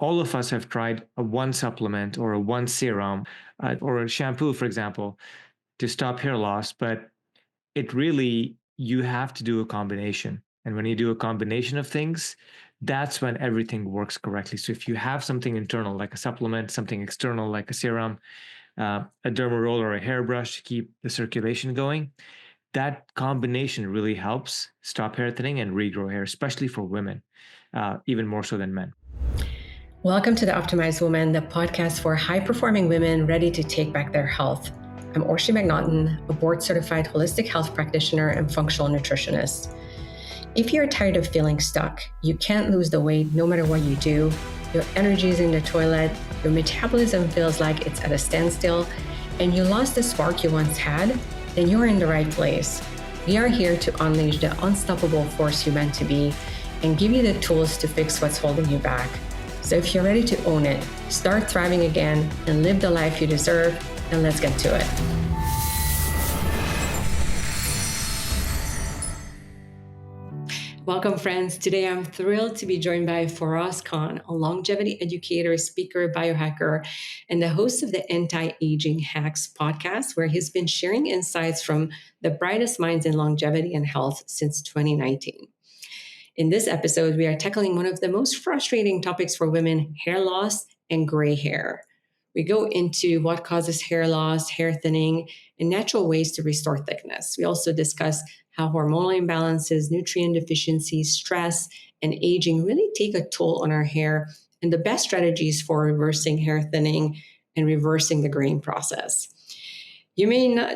all of us have tried a one supplement or a one serum or a shampoo, for example, to stop hair loss, but you have to do a combination. And when you do a combination of things, that's when everything works correctly. So if you have something internal, like a supplement, something external, like a serum, a derma roll or a hairbrush to keep the circulation going, that combination really helps stop hair thinning and regrow hair, especially for women, even more so than men. Welcome to the Optimized Woman, the podcast for high-performing women ready to take back their health. I'm Orshi McNaughton, a board-certified holistic health practitioner and functional nutritionist. If you're tired of feeling stuck, you can't lose the weight no matter what you do, your energy is in the toilet, your metabolism feels like it's at a standstill, and you lost the spark you once had, then you're in the right place. We are here to unleash the unstoppable force you're meant to be and give you the tools to fix what's holding you back. So if you're ready to own it, start thriving again and live the life you deserve, and let's get to it. Welcome, friends. Today, I'm thrilled to be joined by Faraz Khan, a longevity educator, speaker, biohacker, and the host of the Anti-Aging Hacks podcast, where he's been sharing insights from the brightest minds in longevity and health since 2019. In this episode, we are tackling one of the most frustrating topics for women, hair loss and gray hair. We go into what causes hair loss, hair thinning, and natural ways to restore thickness. We also discuss how hormonal imbalances, nutrient deficiencies, stress, and aging really take a toll on our hair and the best strategies for reversing hair thinning and reversing the graying process. You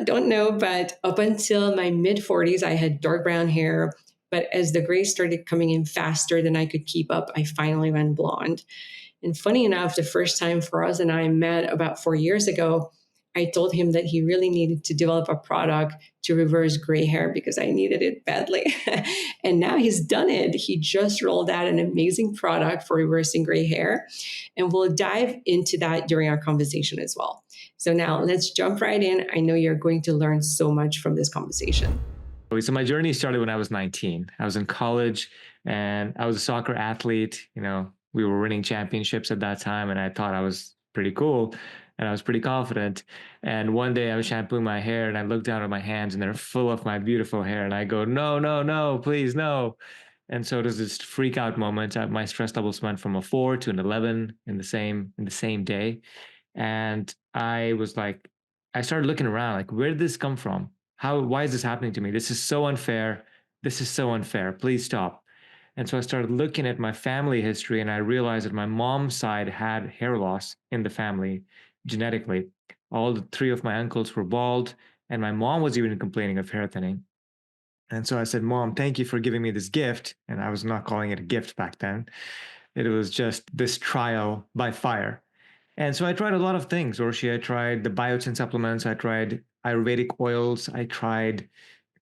don't know, but up until my mid-40s, I had dark brown hair. But as the gray started coming in faster than I could keep up, I finally went blonde. And funny enough, the first time Faraz and I met about 4 years ago, I told him that he really needed to develop a product to reverse gray hair because I needed it badly. And now he's done it. He just rolled out an amazing product for reversing gray hair. And we'll dive into that during our conversation as well. So now let's jump right in. I know you're going to learn so much from this conversation. So my journey started when I was 19. I was in college and I was a soccer athlete. We were winning championships at that time and I thought I was pretty cool and I was pretty confident. And one day I was shampooing my hair and I looked down at my hands and they're full of my beautiful hair. And I go, no, please, no. And so there's this freak out moment. My stress levels went from a 4 to an 11 in the same day. And I was like, I started looking around, like, where did this come from? Why is this happening to me? This is so unfair. This is so unfair. Please stop. And so I started looking at my family history and I realized that my mom's side had hair loss in the family genetically. All the 3 of my uncles were bald and my mom was even complaining of hair thinning. And so I said, Mom, thank you for giving me this gift. And I was not calling it a gift back then. It was just this trial by fire. And so I tried a lot of things, Orshi. I tried the biotin supplements. I tried Ayurvedic oils. I tried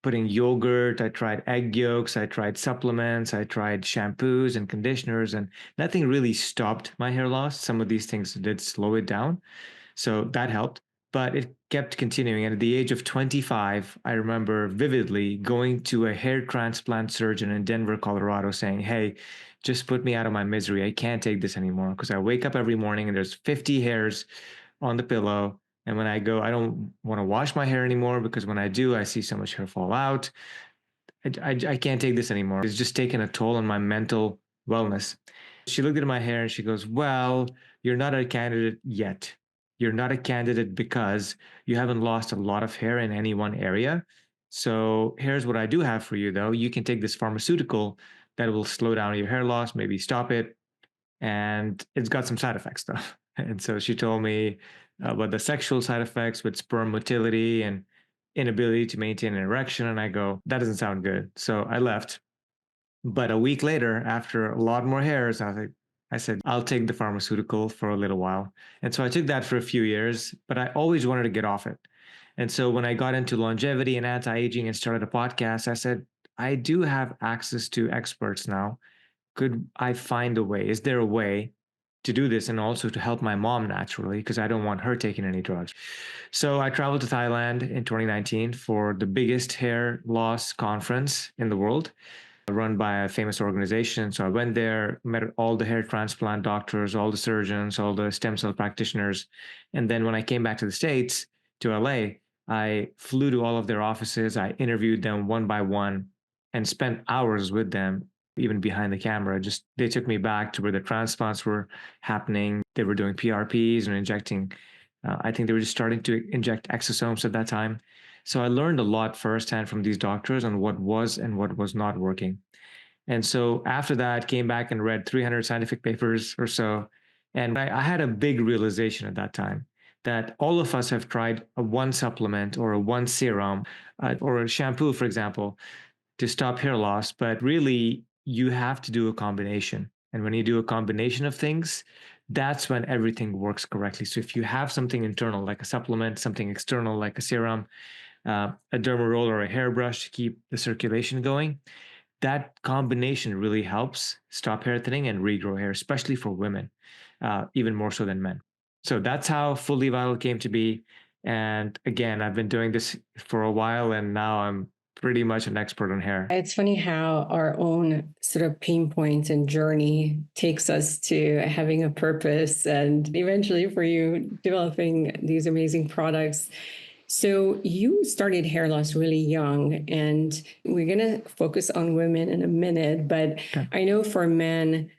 putting yogurt. I tried egg yolks. I tried supplements. I tried shampoos and conditioners, and nothing really stopped my hair loss. Some of these things did slow it down. So that helped, but it kept continuing. And at the age of 25, I remember vividly going to a hair transplant surgeon in Denver, Colorado, saying, hey, just put me out of my misery. I can't take this anymore because I wake up every morning and there's 50 hairs on the pillow. And when I go, I don't want to wash my hair anymore because when I do, I see so much hair fall out. I can't take this anymore. It's just taken a toll on my mental wellness. She looked at my hair and she goes, well, you're not a candidate yet. You're not a candidate because you haven't lost a lot of hair in any one area. So here's what I do have for you, though. You can take this pharmaceutical that will slow down your hair loss, maybe stop it. And it's got some side effects, though. And so she told me about the sexual side effects with sperm motility and inability to maintain an erection. And I go, that doesn't sound good. So I left. But a week later, after a lot more hairs, I said, I'll take the pharmaceutical for a little while. And so I took that for a few years, but I always wanted to get off it. And so when I got into longevity and anti-aging and started a podcast, I said, I do have access to experts now. Could I find a way? Is there a way to do this and also to help my mom naturally? Because I don't want her taking any drugs. So I traveled to Thailand in 2019 for the biggest hair loss conference in the world. run by a famous organization. So I went there, met all the hair transplant doctors, all the surgeons, all the stem cell practitioners. And then when I came back to the States, to LA, I flew to all of their offices. I interviewed them one by one and spent hours with them, even behind the camera. Just they took me back to where the transplants were happening. They were doing PRPs and injecting. I think they were just starting to inject exosomes at that time. So I learned a lot firsthand from these doctors on what was and what was not working. And so after that, came back and read 300 scientific papers or so. And I had a big realization at that time that all of us have tried a one supplement or a one serum or a shampoo, for example, to stop hair loss. But really, you have to do a combination. And when you do a combination of things, that's when everything works correctly. So if you have something internal, like a supplement, something external, like a serum, a derma roll or a hairbrush to keep the circulation going, that combination really helps stop hair thinning and regrow hair, especially for women, even more so than men. So that's how Fully Vital came to be. And again, I've been doing this for a while, and now I'm pretty much an expert on hair. It's funny how our own sort of pain points and journey takes us to having a purpose and eventually for you developing these amazing products. So you started hair loss really young, and we're going to focus on women in a minute, but Okay. I know for men,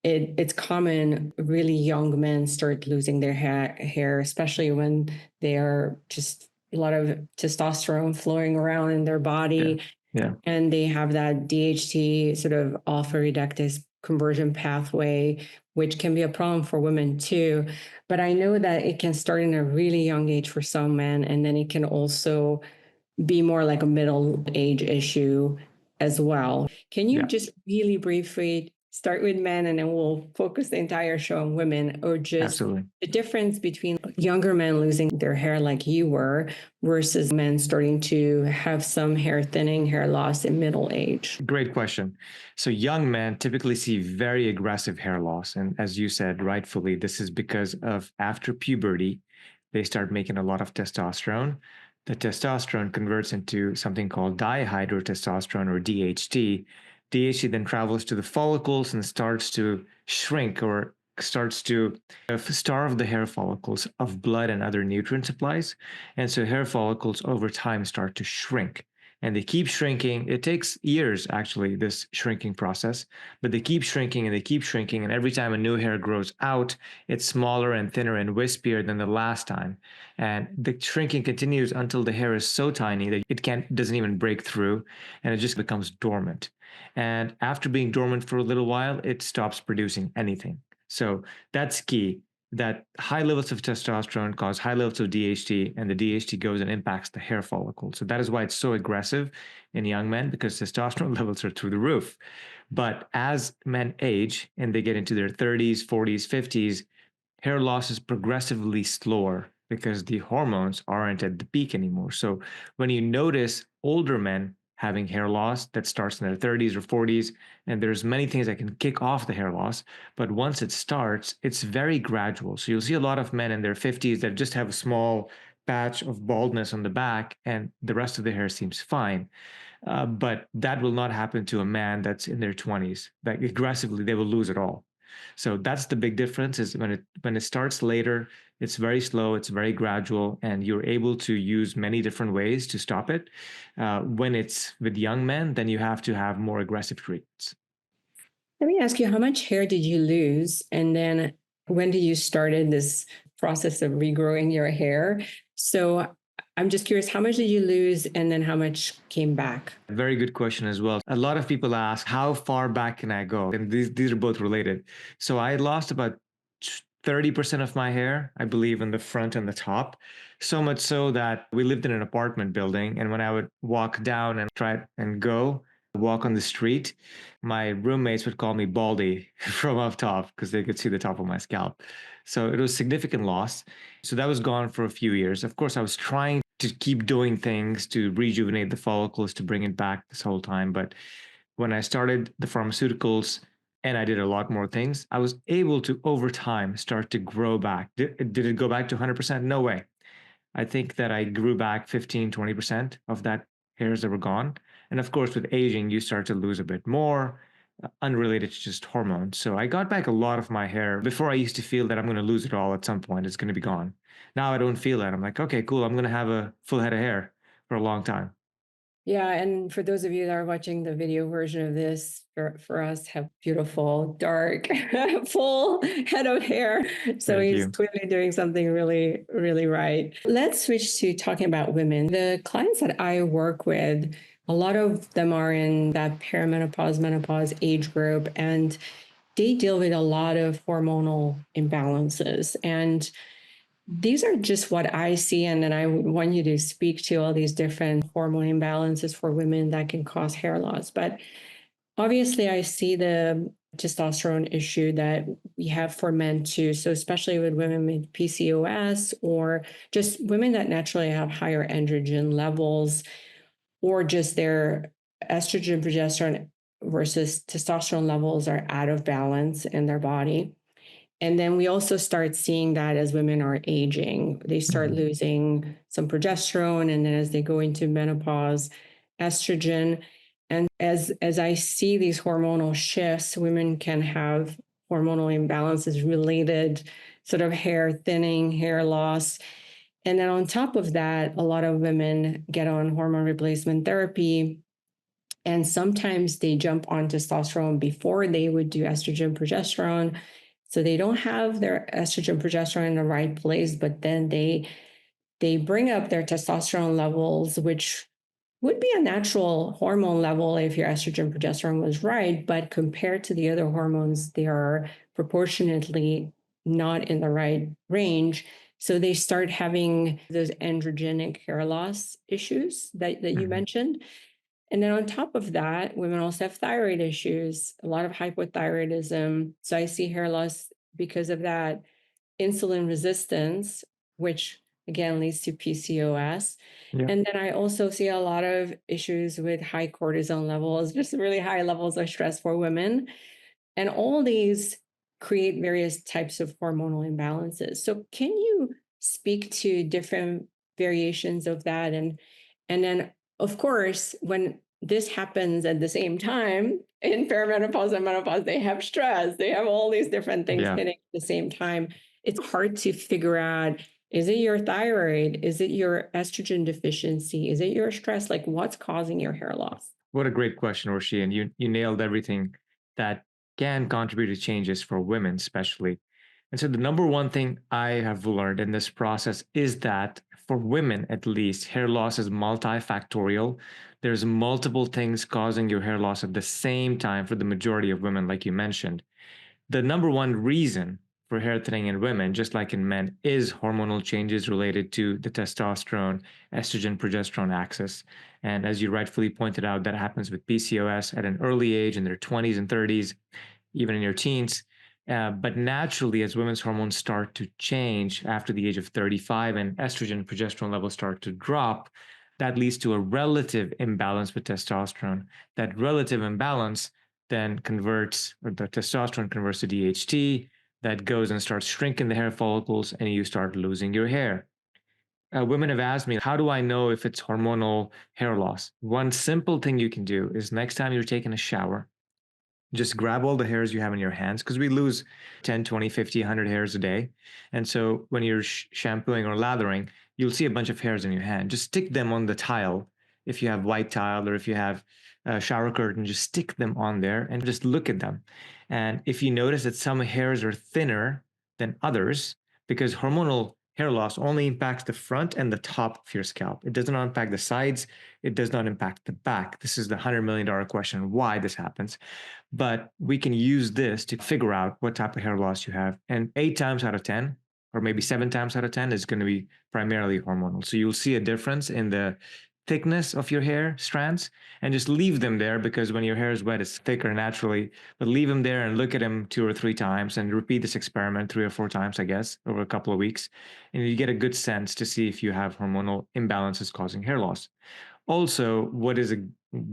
it's common really young men start losing their hair, especially when they are just a lot of testosterone flowing around in their body. Yeah. And they have that DHT sort of alpha reductase conversion pathway, which can be a problem for women too. But I know that it can start in a really young age for some men, and then it can also be more like a middle age issue as well. Can you just really briefly start with men and then we'll focus the entire show on women, or just Absolutely. the difference between younger men losing their hair like you were versus men starting to have some hair thinning, hair loss in middle age? Great question. So young men typically see very aggressive hair loss. And as you said, rightfully, this is because of after puberty, they start making a lot of testosterone. The testosterone converts into something called dihydrotestosterone or DHT. DHT then travels to the follicles and starts to shrink or starts to starve the hair follicles of blood and other nutrient supplies. And so hair follicles over time start to shrink, and they keep shrinking. It takes years, actually, this shrinking process, but they keep shrinking and they keep shrinking. And every time a new hair grows out, it's smaller and thinner and wispier than the last time. And the shrinking continues until the hair is so tiny that doesn't even break through, and it just becomes dormant. And after being dormant for a little while, it stops producing anything. So that's key, that high levels of testosterone cause high levels of DHT, and the DHT goes and impacts the hair follicle. So that is why it's so aggressive in young men, because testosterone levels are through the roof. But as men age and they get into their 30s, 40s, 50s, hair loss is progressively slower because the hormones aren't at the peak anymore. So when you notice older men having hair loss that starts in their 30s or 40s, and there's many things that can kick off the hair loss, but once it starts, it's very gradual. So you'll see a lot of men in their 50s that just have a small patch of baldness on the back, and the rest of the hair seems fine. But that will not happen to a man that's in their 20s. Like aggressively, they will lose it all. So that's the big difference, is when it starts later, it's very slow, it's very gradual, and you're able to use many different ways to stop it. When it's with young men, then you have to have more aggressive treatments. Let me ask you, how much hair did you lose? And then when did you started this process of regrowing your hair? So I'm just curious, how much did you lose and then how much came back? Very good question as well. A lot of people ask, how far back can I go? And these are both related. So I lost about 30% of my hair, I believe, in the front and the top. So much so that we lived in an apartment building. And when I would walk down and try and walk on the street, my roommates would call me Baldy from up top because they could see the top of my scalp. So it was significant loss. So that was gone for a few years. Of course, I was trying to keep doing things to rejuvenate the follicles, to bring it back this whole time. But when I started the pharmaceuticals and I did a lot more things, I was able to, over time, start to grow back. Did it go back to 100%? No way. I think that I grew back 15, 20% of that hairs that were gone. And of course, with aging, you start to lose a bit more, unrelated to just hormones. So I got back a lot of my hair. Before, I used to feel that I'm going to lose it all at some point. It's going to be gone. Now I don't feel that. I'm like, okay, cool. I'm going to have a full head of hair for a long time. Yeah, and for those of you that are watching the video version of this, for us have beautiful, dark, full head of hair. So Thank he's you. clearly doing something really, really right. Let's switch to talking about women. The clients that I work with, a lot of them are in that perimenopause, menopause age group, and they deal with a lot of hormonal imbalances. And these are just what I see. And then I would want you to speak to all these different hormone imbalances for women that can cause hair loss. But obviously, I see the testosterone issue that we have for men too. So, especially with women with PCOS or just women that naturally have higher androgen levels or just their estrogen, progesterone versus testosterone levels are out of balance in their body. And then we also start seeing that as women are aging, they start Mhm. losing some progesterone, and then as they go into menopause, estrogen. And as I see these hormonal shifts, women can have hormonal imbalances related sort of hair thinning, hair loss. And then on top of that, a lot of women get on hormone replacement therapy. And sometimes they jump on testosterone before they would do estrogen, progesterone. So they don't have their estrogen, progesterone in the right place, but then they bring up their testosterone levels, which would be a natural hormone level if your estrogen, progesterone was right. But compared to the other hormones, they are proportionately not in the right range. So they start having those androgenic hair loss issues that you Mhm. mentioned. And then on top of that, women also have thyroid issues, a lot of hypothyroidism. So I see hair loss because of that, insulin resistance, which again leads to PCOS. Yeah. And then I also see a lot of issues with high cortisol levels, just really high levels of stress for women. And all these create various types of hormonal imbalances. So can you speak to different variations of that? And then of course, when this happens at the same time in perimenopause and menopause, they have stress, they have all these different things Yeah. hitting at the same time. It's hard to figure out, is it your thyroid? Is it your estrogen deficiency? Is it your stress? Like what's causing your hair loss? What a great question, Roshi. And you nailed everything that can contribute to changes for women, especially. And so, the number one thing I have learned in this process is that for women, at least, hair loss is multifactorial. There's multiple things causing your hair loss at the same time for the majority of women, like you mentioned. The number one reason for hair thinning in women, just like in men, is hormonal changes related to the testosterone, estrogen, progesterone axis. And as you rightfully pointed out, that happens with PCOS at an early age in their 20s and 30s, even in your teens. But naturally, as women's hormones start to change after the age of 35 and estrogen and progesterone levels start to drop, that leads to a relative imbalance with testosterone. That relative imbalance then converts, or the testosterone converts to DHT, that goes and starts shrinking the hair follicles, and you start losing your hair. Women have asked me, how do I know if it's hormonal hair loss? One simple thing you can do is next time you're taking a shower, just grab all the hairs you have in your hands because we lose 10, 20, 50, 100 hairs a day. And so when you're shampooing or lathering, you'll see a bunch of hairs in your hand. Just stick them on the tile. If you have white tile or if you have a shower curtain, just stick them on there and just look at them. And if you notice that some hairs are thinner than others, because hormonal hair loss only impacts the front and the top of your scalp, it does not impact the sides, it does not impact the back. This is the $100 million question, why this happens. But we can use this to figure out what type of hair loss you have. And 8 times out of 10, or maybe 7 times out of 10, is going to be primarily hormonal. So you'll see a difference in the thickness of your hair strands, and just leave them there because when your hair is wet, it's thicker naturally. But leave them there and look at them 2 or 3 times and repeat this experiment 3 or 4 times, I guess, over a couple of weeks. And you get a good sense to see if you have hormonal imbalances causing hair loss. Also, what is a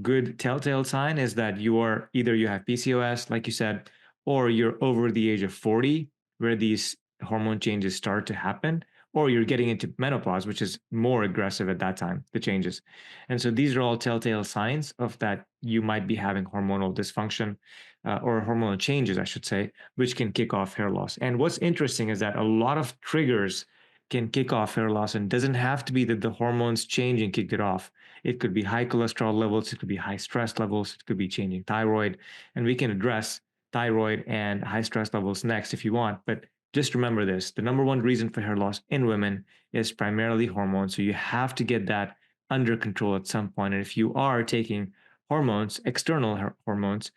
good telltale sign is that you are either you have PCOS, like you said, or you're over the age of 40, where these hormone changes start to happen, or you're getting into menopause, which is more aggressive at that time, the changes. And so these are all telltale signs of that you might be having hormonal dysfunction, or hormonal changes, I should say, which can kick off hair loss. And what's interesting is that a lot of triggers can kick off hair loss, and doesn't have to be that the hormones change and kick it off. It could be high cholesterol levels, it could be high stress levels, it could be changing thyroid, and we can address thyroid and high stress levels next if you want. But just remember this: the number one reason for hair loss in women is primarily hormones. So you have to get that under control at some point. And if you are taking hormones, external hormones,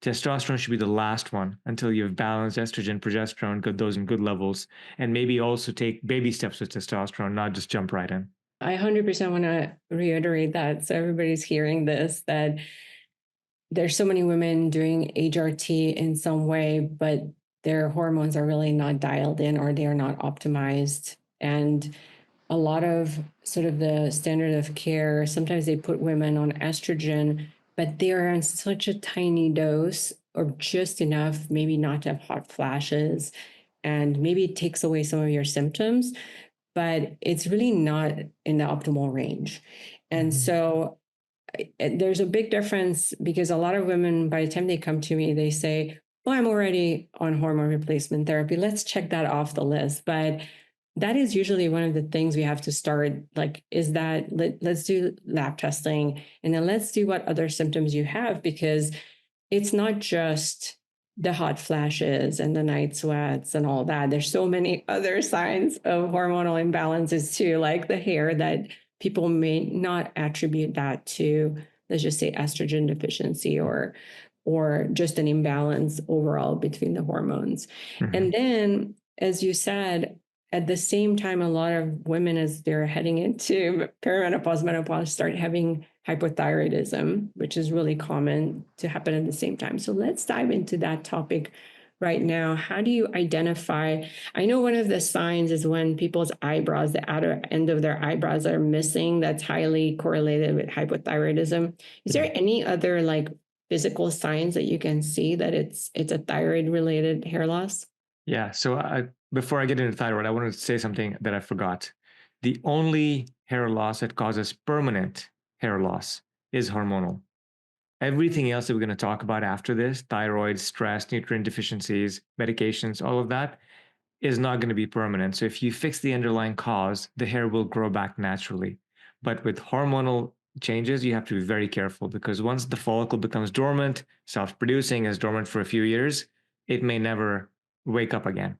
testosterone should be the last one until you've balanced estrogen, progesterone, good those in good levels, and maybe also take baby steps with testosterone, not just jump right in. I 100% want to reiterate that. So everybody's hearing this, that there's so many women doing HRT in some way, but their hormones are really not dialed in, or they are not optimized. And a lot of sort of the standard of care, sometimes they put women on estrogen, but they're on such a tiny dose, or just enough, maybe not to have hot flashes, and maybe it takes away some of your symptoms, but it's really not in the optimal range. And so there's a big difference, because a lot of women, by the time they come to me, they say, oh, I'm already on hormone replacement therapy. Let's check that off the list. But that is usually one of the things we have to start, like, is that let's do lab testing, and then let's do what other symptoms you have, because it's not just the hot flashes and the night sweats and all that. There's so many other signs of hormonal imbalances too, like the hair, that people may not attribute that to, let's just say, estrogen deficiency, or just an imbalance overall between the hormones. Mm-hmm. And then, as you said, at the same time, a lot of women, as they're heading into perimenopause, menopause, start having hypothyroidism, which is really common to happen at the same time. So let's dive into that topic right now. How do you identify? I know one of the signs is when people's eyebrows, the outer end of their eyebrows, are missing. That's highly correlated with hypothyroidism. Is there any other like physical signs that you can see that it's a thyroid related hair loss? Yeah. So before I get into thyroid, I wanted to say something that I forgot. The only hair loss that causes permanent hair loss is hormonal. Everything else that we're going to talk about after this, thyroid, stress, nutrient deficiencies, medications, all of that, is not going to be permanent. So if you fix the underlying cause, the hair will grow back naturally. But with hormonal changes, you have to be very careful, because once the follicle becomes dormant, self-producing, is dormant for a few years, it may never wake up again.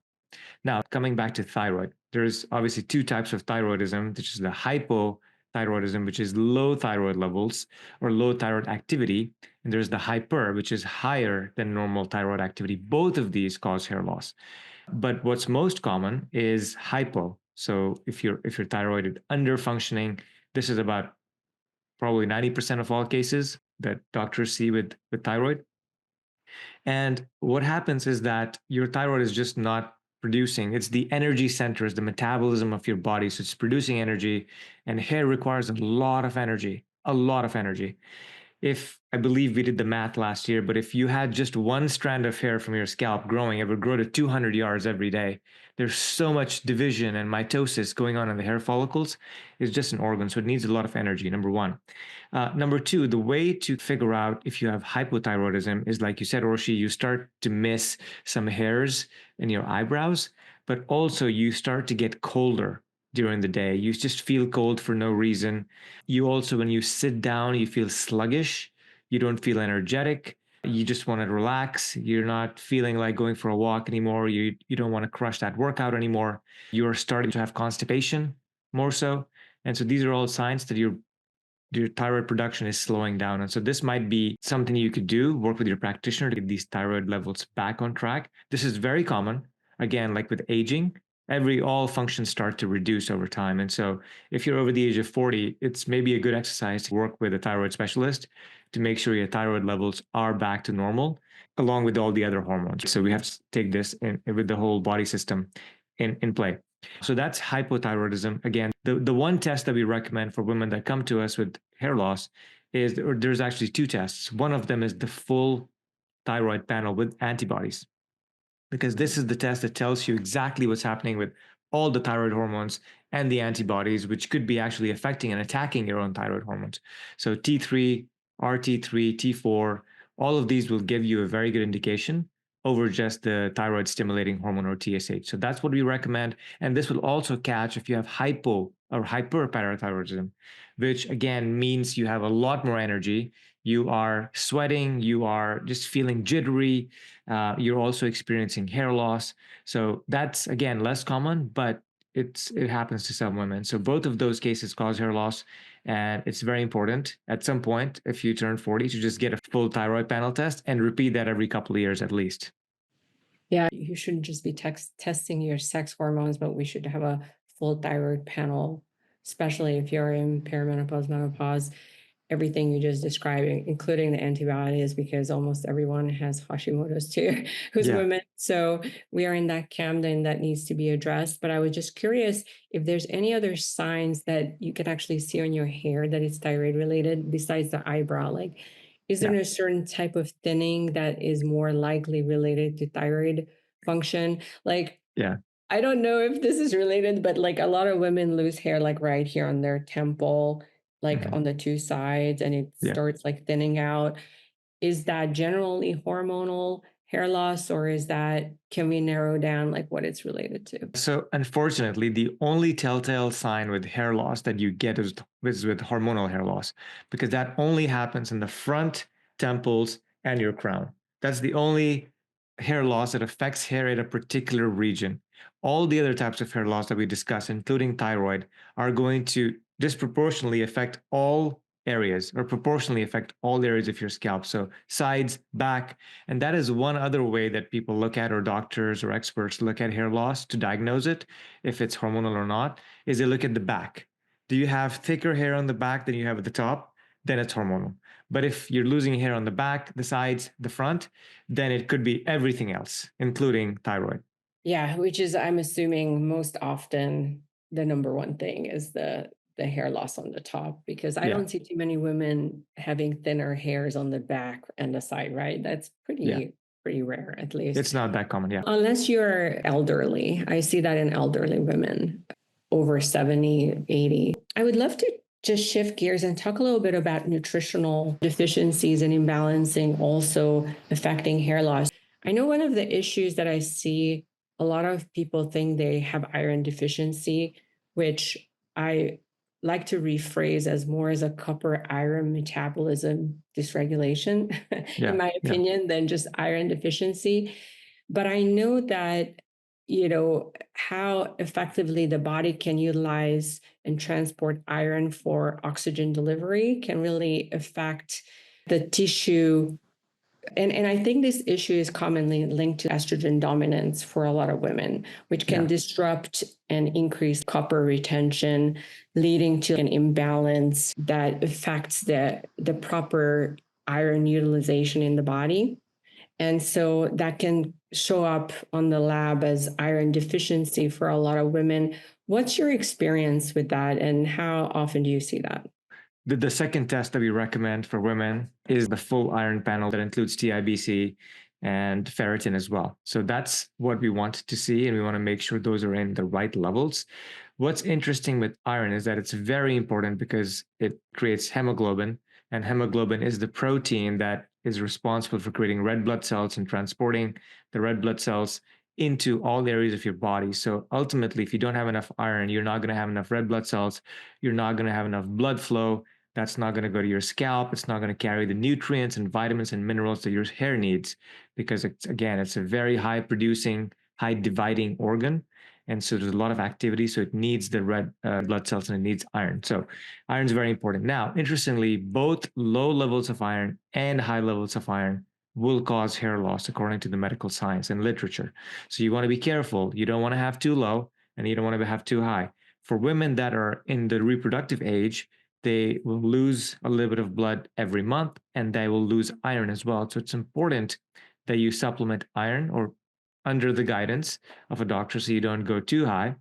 Now, coming back to thyroid, there's obviously two types of thyroidism, which is the hypothyroidism, which is low thyroid levels or low thyroid activity. And there's the hyper, which is higher than normal thyroid activity. Both of these cause hair loss. But what's most common is hypo. So if your thyroid is under functioning, this is about probably 90% of all cases that doctors see with thyroid. And what happens is that your thyroid is just not producing. It's the energy centers, the metabolism of your body. So it's producing energy, and hair requires a lot of energy, a lot of energy. If I believe we did the math last year, but if you had just one strand of hair from your scalp growing, it would grow to 200 yards every day. There's so much division and mitosis going on in the hair follicles. It's just an organ, so it needs a lot of energy, number one. Number two, the way to figure out if you have hypothyroidism is, like you said, Orshi, you start to miss some hairs in your eyebrows, but also you start to get colder during the day. You just feel cold for no reason. You also, when you sit down, you feel sluggish. You don't feel energetic. You just want to relax. You're not feeling like going for a walk anymore. You don't want to crush that workout anymore. You're starting to have constipation more so. And so these are all signs that your thyroid production is slowing down. And so this might be something you could do, work with your practitioner to get these thyroid levels back on track. This is very common. Again, like with aging, all functions start to reduce over time. And so if you're over the age of 40, it's maybe a good exercise to work with a thyroid specialist to make sure your thyroid levels are back to normal, along with all the other hormones. So we have to take this with the whole body system in play. So that's hypothyroidism. Again, the one test that we recommend for women that come to us with hair loss is, or there's actually two tests. One of them is the full thyroid panel with antibodies, because this is the test that tells you exactly what's happening with all the thyroid hormones and the antibodies, which could be actually affecting and attacking your own thyroid hormones. So T3, RT3, T4, all of these will give you a very good indication over just the thyroid stimulating hormone or TSH. So that's what we recommend. And this will also catch if you have hypo or hyperparathyroidism, which again means you have a lot more energy. You are sweating, you are just feeling jittery, you're also experiencing hair loss. So that's again less common, but it happens to some women. So both of those cases cause hair loss, and it's very important at some point if you turn 40 to just get a full thyroid panel test and repeat that every couple of years at least. Yeah, you shouldn't just be testing your sex hormones, but we should have a full thyroid panel, especially if you're in perimenopause, menopause, everything you just described, including the antibiotics, because almost everyone has Hashimoto's too, who's Yeah. women. So we are in that camp then that needs to be addressed. But I was just curious if there's any other signs that you can actually see on your hair that it's thyroid related besides the eyebrow. Like, is there Yeah. a certain type of thinning that is more likely related to thyroid function? Like, Yeah. I don't know if this is related, but like a lot of women lose hair like right here on their temple, like Mhm. on the two sides, and it Yeah. starts like thinning out. Is that generally hormonal hair loss, or is that, can we narrow down like what it's related to? So, unfortunately, the only telltale sign with hair loss that you get is with hormonal hair loss, because that only happens in the front, temples, and your crown. That's the only hair loss that affects hair in a particular region. All the other types of hair loss that we discuss, including thyroid, are going to disproportionately affect all areas or proportionally affect all areas of your scalp. So, sides, back, and that is one other way that people look at, or doctors or experts look at hair loss to diagnose it, if it's hormonal or not, is they look at the back. Do you have thicker hair on the back than you have at the top? Then it's hormonal. But if you're losing hair on the back, the sides, the front, then it could be everything else, including thyroid. Yeah, which is, I'm assuming, most often the number one thing is the hair loss on the top, because I Yeah. don't see too many women having thinner hairs on the back and the side, right? That's Yeah. pretty rare, at least. It's not that common. Yeah. Unless you're elderly. I see that in elderly women over 70, 80. I would love to just shift gears and talk a little bit about nutritional deficiencies and imbalancing also affecting hair loss. I know one of the issues that I see, a lot of people think they have iron deficiency, which I like to rephrase as more as a copper iron metabolism dysregulation, in Yeah. my Yeah. opinion, than just iron deficiency. But I know that, how effectively the body can utilize and transport iron for oxygen delivery can really affect the tissue. And I think this issue is commonly linked to estrogen dominance for a lot of women, which can Yeah. disrupt and increase copper retention, leading to an imbalance that affects the proper iron utilization in the body. And so that can show up on the lab as iron deficiency for a lot of women. What's your experience with that, and how often do you see that? The second test that we recommend for women is the full iron panel that includes TIBC and ferritin as well. So that's what we want to see, and we want to make sure those are in the right levels. What's interesting with iron is that it's very important because it creates hemoglobin, and hemoglobin is the protein that is responsible for creating red blood cells and transporting the red blood cells into all areas of your body. So ultimately, if you don't have enough iron, you're not going to have enough red blood cells, you're not going to have enough blood flow. That's not going to go to your scalp. It's not going to carry the nutrients and vitamins and minerals that your hair needs, because it's a very high producing, high dividing organ. And so there's a lot of activity. So it needs the red blood cells, and it needs iron. So iron is very important. Now, interestingly, both low levels of iron and high levels of iron will cause hair loss according to the medical science and literature. So you want to be careful. You don't want to have too low, and you don't want to have too high. For women that are in the reproductive age, they will lose a little bit of blood every month, and they will lose iron as well. So it's important that you supplement iron, or under the guidance of a doctor, so you don't go too high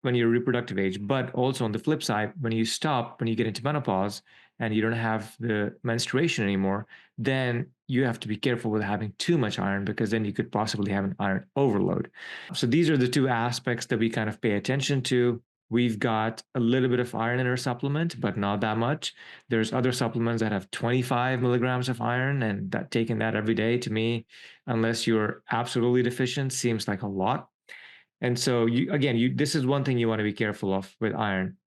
when you're reproductive age. But also on the flip side, when you get into menopause, and you don't have the menstruation anymore, then you have to be careful with having too much iron, because then you could possibly have an iron overload. So these are the two aspects that we kind of pay attention to. We've got a little bit of iron in our supplement, but not that much. There's other supplements that have 25 milligrams of iron, and that taking that every day, to me, unless you're absolutely deficient, seems like a lot. And so this is one thing you want to be careful of with iron.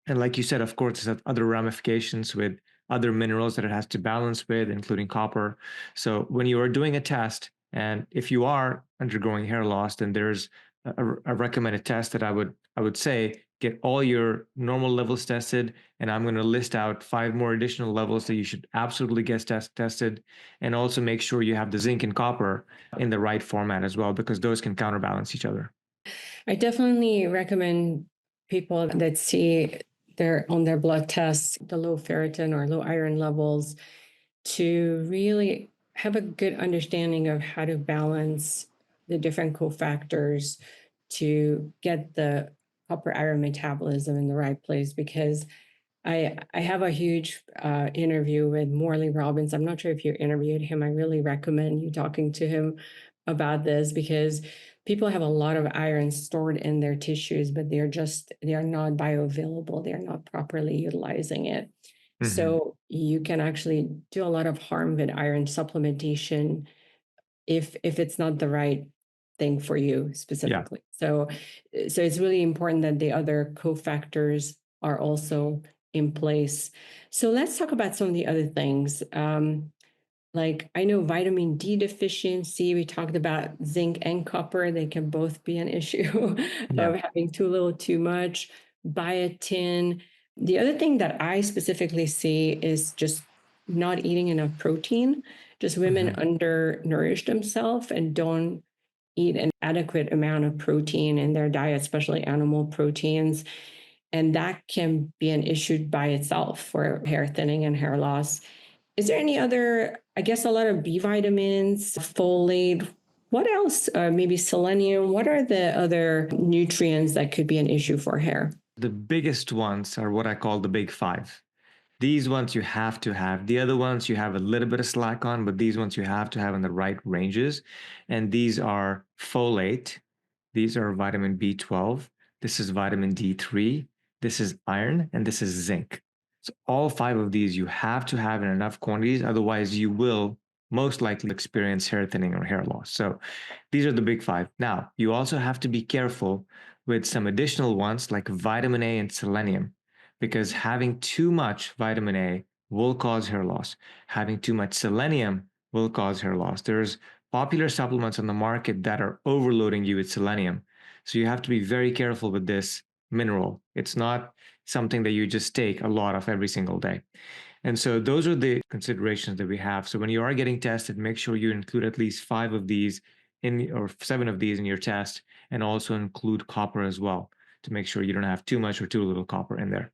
And like you said, of course, there's other ramifications with other minerals that it has to balance with, including copper. So when you are doing a test, and if you are undergoing hair loss, then there's a recommended test that I would say get all your normal levels tested, and I'm going to list out 5 more additional levels that you should absolutely get tested, and also make sure you have the zinc and copper in the right format as well, because those can counterbalance each other. I definitely recommend people that see on their blood tests the low ferritin or low iron levels to really have a good understanding of how to balance the different cofactors to get the copper iron metabolism in the right place. Because I have a huge interview with Morley Robbins. I'm not sure if you interviewed him. I really recommend you talking to him about this, because people have a lot of iron stored in their tissues, but they are not bioavailable. They are not properly utilizing it. Mm-hmm. So you can actually do a lot of harm with iron supplementation if it's not the right thing for you Yeah. specifically. So it's really important that the other cofactors are also in place. So let's talk about some of the other things. Like I know vitamin D deficiency, we talked about zinc and copper. They can both be an issue Yeah. of having too little, too much. Biotin. The other thing that I specifically see is just not eating enough protein. Just women Mm-hmm. undernourish themselves and don't eat an adequate amount of protein in their diet, especially animal proteins. And that can be an issue by itself for hair thinning and hair loss. Is there any other, I guess a lot of B vitamins, folate, what else? Maybe selenium. What are the other nutrients that could be an issue for hair? The biggest ones are what I call the big 5. These ones you have to have. The other ones you have a little bit of slack on, but these ones you have to have in the right ranges. And these are folate. These are vitamin B12. This is vitamin D3. This is iron, and this is zinc. So all 5 of these you have to have in enough quantities. Otherwise, you will most likely experience hair thinning or hair loss. So these are the big 5. Now, you also have to be careful with some additional ones like vitamin A and selenium, because having too much vitamin A will cause hair loss. Having too much selenium will cause hair loss. There's popular supplements on the market that are overloading you with selenium. So you have to be very careful with this mineral. It's not something that you just take a lot of every single day. And so those are the considerations that we have. So when you are getting tested, make sure you include at least 5 of these or 7 of these in your test, and also include copper as well, to make sure you don't have too much or too little copper in there.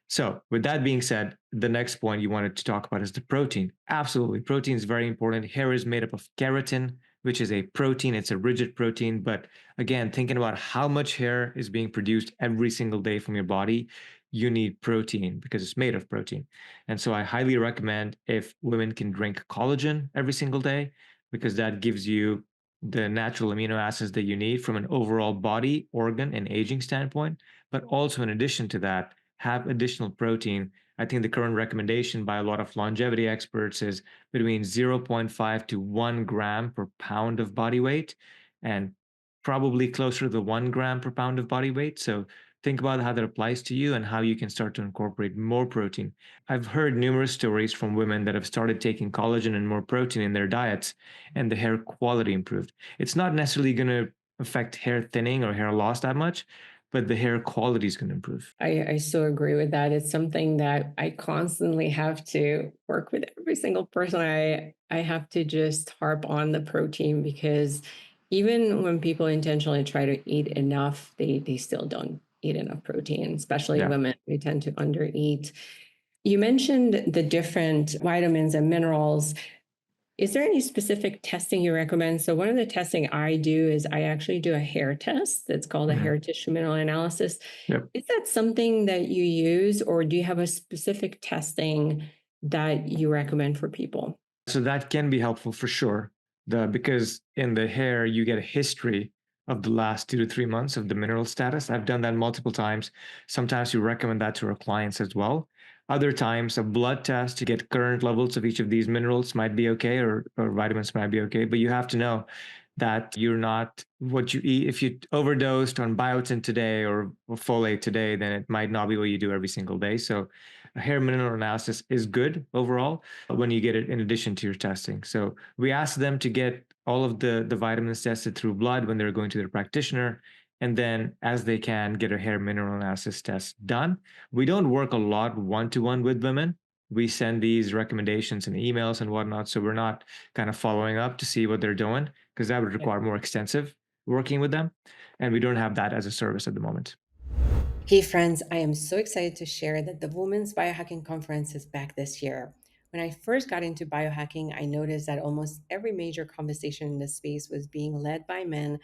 So, with that being said, the next point you wanted to talk about is the protein. Absolutely. Protein is very important. Hair is made up of keratin, which is a protein. It's a rigid protein. But again, thinking about how much hair is being produced every single day from your body, you need protein because it's made of protein. And so, I highly recommend if women can drink collagen every single day, because that gives you the natural amino acids that you need from an overall body, organ, and aging standpoint. But also, in addition to that, have additional protein. I think the current recommendation by a lot of longevity experts is between 0.5 to 1 gram per pound of body weight, and probably closer to the 1 gram per pound of body weight. So think about how that applies to you and how you can start to incorporate more protein. I've heard numerous stories from women that have started taking collagen and more protein in their diets, and the hair quality improved. It's not necessarily going to affect hair thinning or hair loss that much, but the hair quality is going to improve. I so agree with that. It's something that I constantly have to work with every single person. I have to just harp on the protein, because even when people intentionally try to eat enough, they still don't eat enough protein, especially Yeah. women. We tend to undereat. You mentioned the different vitamins and minerals. Is there any specific testing you recommend? So one of the testing I do is I actually do a hair test that's called a Mhm. hair tissue mineral analysis. Yep. Is that something that you use, or do you have a specific testing that you recommend for people? So that can be helpful for sure. Because in the hair you get a history of the last 2 to 3 months of the mineral status. I've done that multiple times. Sometimes we recommend that to our clients as well. Other times, a blood test to get current levels of each of these minerals might be okay, or vitamins might be okay. But you have to know that you're not what you eat. If you overdosed on biotin today or folate today, then it might not be what you do every single day. So a hair mineral analysis is good overall when you get it in addition to your testing. So we ask them to get all of the vitamins tested through blood when they're going to their practitioner. And then, as they can, get a hair mineral analysis test done. We don't work a lot one to one with women. We send these recommendations and emails and whatnot. So we're not kind of following up to see what they're doing because that would require more extensive working with them. And we don't have that as a service at the moment. Hey, friends, I am so excited to share that the Women's Biohacking Conference is back this year. When I first got into biohacking, I noticed that almost every major conversation in this space was being led by men,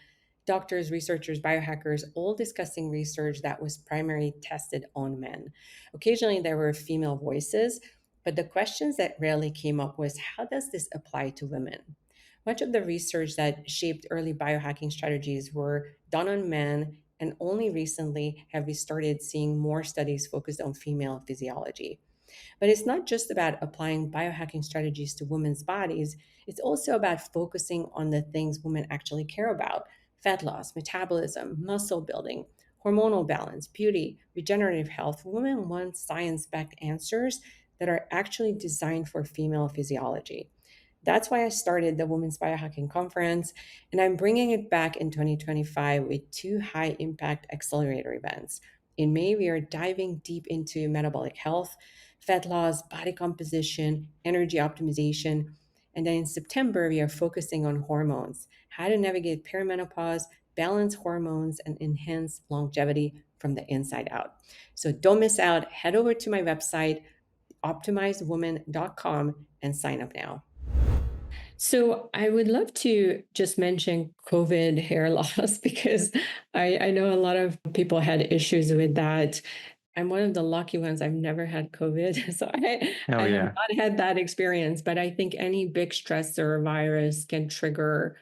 doctors, researchers, biohackers, all discussing research that was primarily tested on men. Occasionally, there were female voices, but the questions that rarely came up was how does this apply to women? Much of the research that shaped early biohacking strategies were done on men, and only recently have we started seeing more studies focused on female physiology. But it's not just about applying biohacking strategies to women's bodies, it's also about focusing on the things women actually care about: fat loss, metabolism, muscle building, hormonal balance, beauty, regenerative health. Women want science backed answers that are actually designed for female physiology. That's why I started the Women's Biohacking Conference, and I'm bringing it back in 2025 with two high impact accelerator events. In May, we are diving deep into metabolic health, fat loss, body composition, energy optimization. And then in September, we are focusing on hormones, how to navigate perimenopause, balance hormones, and enhance longevity from the inside out. So don't miss out. Head over to my website, optimizedwoman.com, and sign up now. So I would love to just mention COVID hair loss because I know a lot of people had issues with that. I'm one of the lucky ones. I've never had COVID. So I Hell have yeah. not had that experience, but I think any big stress or virus can trigger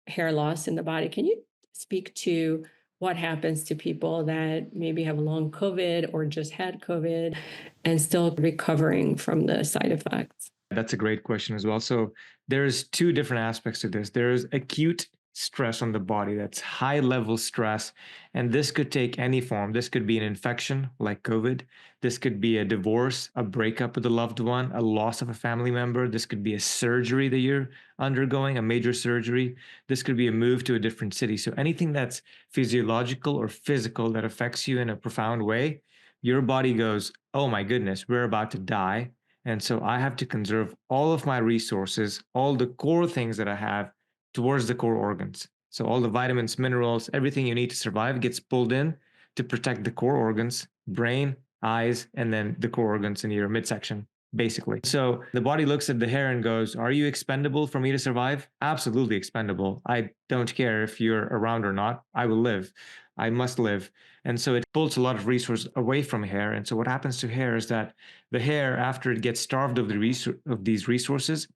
hair loss in the body. Can you speak to what happens to people that maybe have long COVID or just had COVID and still recovering from the side effects? That's a great question as well. So there's two different aspects to this. There's acute stress on the body, that's high level stress. And this could take any form. This could be an infection like COVID. This could be a divorce, a breakup with a loved one, a loss of a family member. This could be a surgery that you're undergoing, a major surgery. This could be a move to a different city. So anything that's physiological or physical that affects you in a profound way, your body goes, oh my goodness, we're about to die, and so I have to conserve all of my resources, all the core things that I have towards the core organs. So all the vitamins, minerals, everything you need to survive gets pulled in to protect the core organs, brain, eyes, and then the core organs in your midsection, basically. So the body looks at the hair and goes, are you expendable for me to survive? Absolutely expendable. I don't care if you're around or not. I will live. I must live. And so it pulls a lot of resources away from hair. And so what happens to hair is that the hair, after it gets starved of of these resources,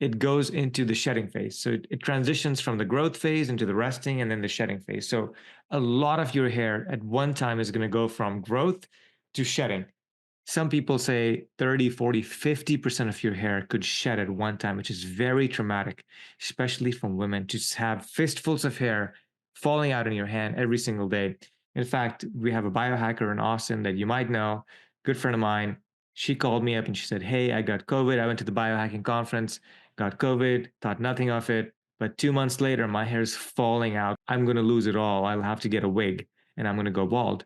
it goes into the shedding phase. So it transitions from the growth phase into the resting and then the shedding phase. So a lot of your hair at one time is going to go from growth to shedding. Some people say 30, 40, 50% of your hair could shed at one time, which is very traumatic, especially from women to have fistfuls of hair falling out in your hand every single day. In fact, we have a biohacker in Austin that you might know, good friend of mine. She called me up and she said, hey, I got COVID. I went to the biohacking conference, got COVID, thought nothing of it. But 2 months later, my hair's falling out. I'm going to lose it all. I'll have to get a wig and I'm going to go bald.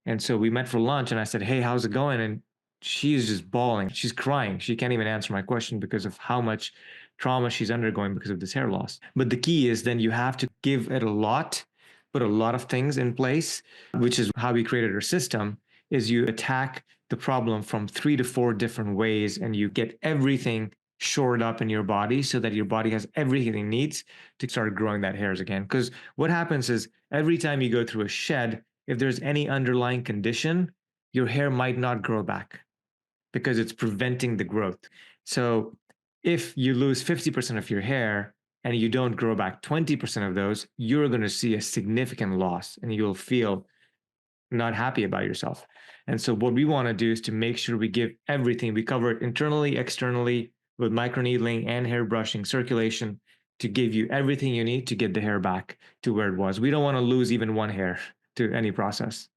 And so we met for lunch and I said, hey, how's it going? And she's just bawling. She's crying. She can't even answer my question because of how much trauma she's undergoing because of this hair loss. But the key is then you have to give it a lot, put a lot of things in place, which is how we created our system, is you attack the problem from 3 to 4 different ways and you get everything shored up in your body so that your body has everything it needs to start growing that hairs again. Because what happens is every time you go through a shed, if there's any underlying condition, your hair might not grow back because it's preventing the growth. So if you lose 50% of your hair and you don't grow back 20% of those, you're going to see a significant loss and you'll feel not happy about yourself. And so what we want to do is to make sure we give everything. We cover it internally, externally with microneedling and hair brushing, circulation to give you everything you need to get the hair back to where it was. We don't want to lose even one hair to any process.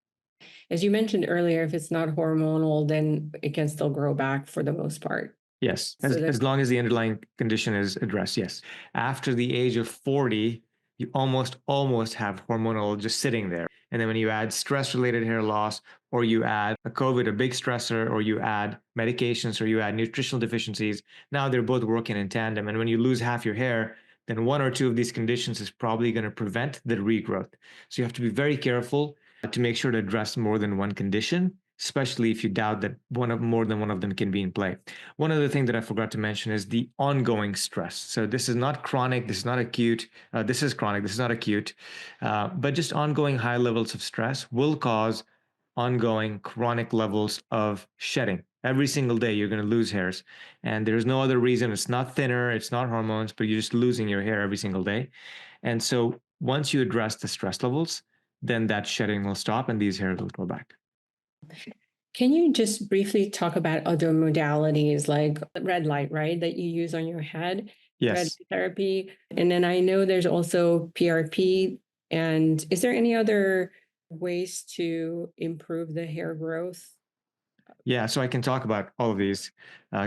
As you mentioned earlier, if it's not hormonal, then it can still grow back for the most part. Yes, So that as long as the underlying condition is addressed, yes. After the age of 40, you almost have hormonal just sitting there. And then when you add stress-related hair loss, or you add a COVID, a big stressor, or you add medications, or you add nutritional deficiencies, now they're both working in tandem. And when you lose half your hair, then one or two of these conditions is probably going to prevent the regrowth. So you have to be very careful to make sure to address more than one condition, especially if you doubt that more than one of them can be in play. One other thing that I forgot to mention is the ongoing stress. So this is not chronic, this is not acute, this is chronic, this is not acute, but just ongoing high levels of stress will cause ongoing chronic levels of shedding. Every single day, you're going to lose hairs. And there's no other reason. It's not thinner, it's not hormones, but you're just losing your hair every single day. And so once you address the stress levels, then that shedding will stop and these hairs will grow back. can you just briefly talk about other modalities like red light, right, that you use on your head, red Yes. therapy? And then I know there's also PRP. And is there any other ways to improve the hair growth? Yeah, so I can talk about all of these.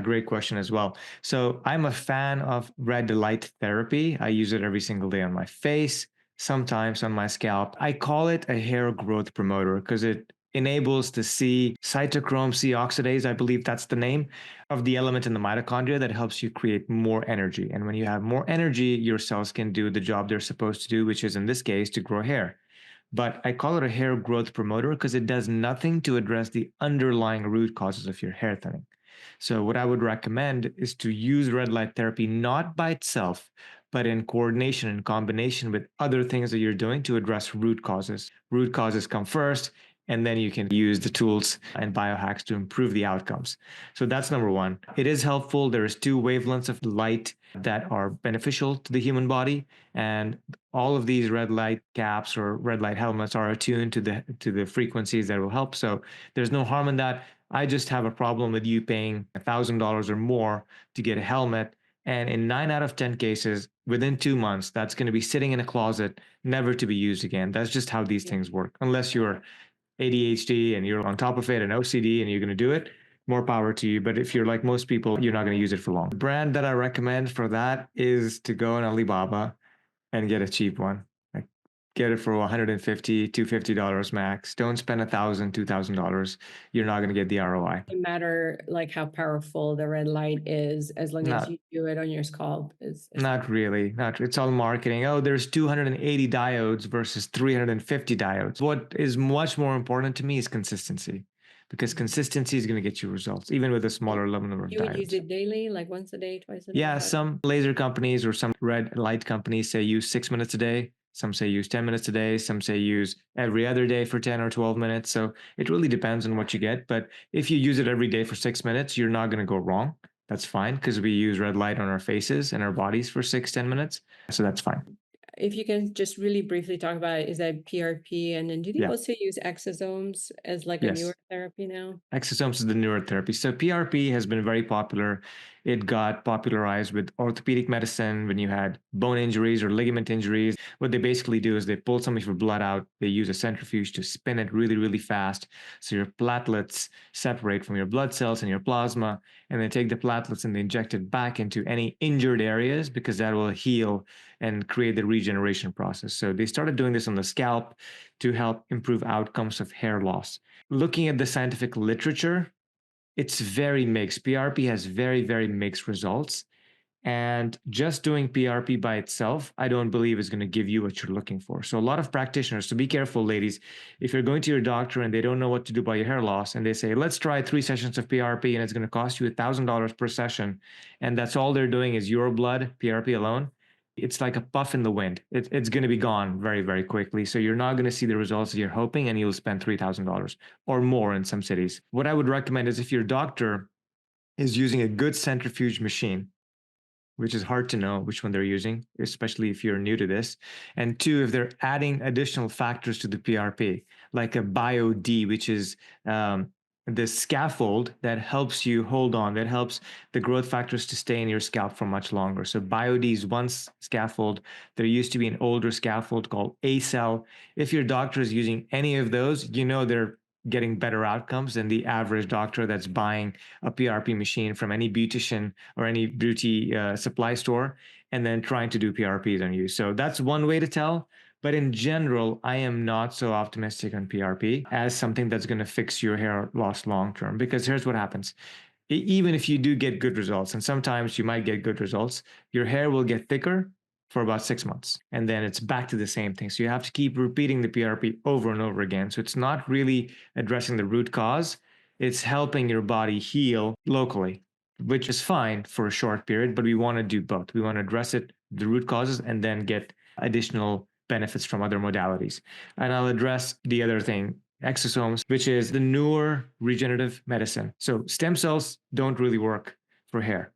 Great question as well. So I'm a fan of red light therapy. I use it every single day on my face, sometimes on my scalp. I call it a hair growth promoter because it enables to see cytochrome C oxidase, I believe that's the name of the element in the mitochondria that helps you create more energy. And when you have more energy, your cells can do the job they're supposed to do, which is in this case to grow hair. But I call it a hair growth promoter because it does nothing to address the underlying root causes of your hair thinning. So, what I would recommend is to use red light therapy not by itself, but in coordination and combination with other things that you're doing to address root causes. Root causes come first, and then you can use the tools and biohacks to improve the outcomes. So, that's number one. It is helpful. There's two wavelengths of light that are beneficial to the human body, and all of these red light caps or red light helmets are attuned to the frequencies that will help. So there's no harm in that. I just have a problem with you paying $1,000 or more to get a helmet. And in 9 out of 10 cases, within 2 months, that's going to be sitting in a closet, never to be used again. That's just how these things work. Unless you're ADHD and you're on top of it and OCD and you're going to do it, more power to you. But if you're like most people, you're not going to use it for long. The brand that I recommend for that is to go on Alibaba and get a cheap one. Like get it for 150, $250 max. Don't spend $1,000, $2,000. You're not going to get the ROI. No matter like how powerful the red light is, as long as Not you do it on your scalp is not really. Not it's all marketing. Oh, there's 280 diodes versus 350 diodes. What is much more important to me is consistency. Because consistency is going to get you results, even with a smaller number of you would use diodes. it daily, like once a day, twice a day? Yeah, some laser companies or some red light companies say use 6 minutes a day. Some say use 10 minutes a day. Some say use every other day for 10 or 12 minutes. So it really depends on what you get. But if you use it every day for 6 minutes, you're not going to go wrong. That's fine because we use red light on our faces and our bodies for 6, 10 minutes. So that's fine. If you can just really briefly talk about it, is that PRP? And then do they Yeah. also use exosomes as like a newer Yes. therapy now? Exosomes is the newer therapy. So PRP has been very popular. It got popularized with orthopedic medicine when you had bone injuries or ligament injuries. What they basically do is they pull some of your blood out. They use a centrifuge to spin it really, really fast. So your platelets separate from your blood cells and your plasma, and they take the platelets and they inject it back into any injured areas because that will heal and create the regeneration process. So they started doing this on the scalp to help improve outcomes of hair loss. Looking at the scientific literature, it's very mixed. PRP has very, very mixed results. And just doing PRP by itself, I don't believe is going to give you what you're looking for. So a lot of practitioners, so be careful, ladies. If you're going to your doctor and they don't know what to do about your hair loss, and they say, let's try 3 sessions of PRP and it's going to cost you $1,000 per session, and that's all they're doing is your blood, PRP alone, it's like a puff in the wind. It's going to be gone very, very quickly. So you're not going to see the results that you're hoping, and you'll spend $3,000 or more in some cities. What I would recommend is if your doctor is using a good centrifuge machine, which is hard to know which one they're using, especially if you're new to this. And two, if they're adding additional factors to the PRP, like a BioD, which is the scaffold that helps you hold on, that helps the growth factors to stay in your scalp for much longer. So BioD is one scaffold. There used to be an older scaffold called A-Cell. If your doctor is using any of those, you know they're getting better outcomes than the average doctor that's buying a PRP machine from any beautician or any beauty supply store and then trying to do PRPs on you. So that's one way to tell. But in general, I am not so optimistic on PRP as something that's going to fix your hair loss long term. Because here's what happens. Even if you do get good results, and sometimes you might get good results, your hair will get thicker for about 6 months. And then it's back to the same thing. So you have to keep repeating the PRP over and over again. So it's not really addressing the root cause. It's helping your body heal locally, which is fine for a short period, but we want to do both. We want to address it, the root causes, and then get additional benefits from other modalities. And I'll address the other thing, exosomes, which is the newer regenerative medicine. So stem cells don't really work for hair.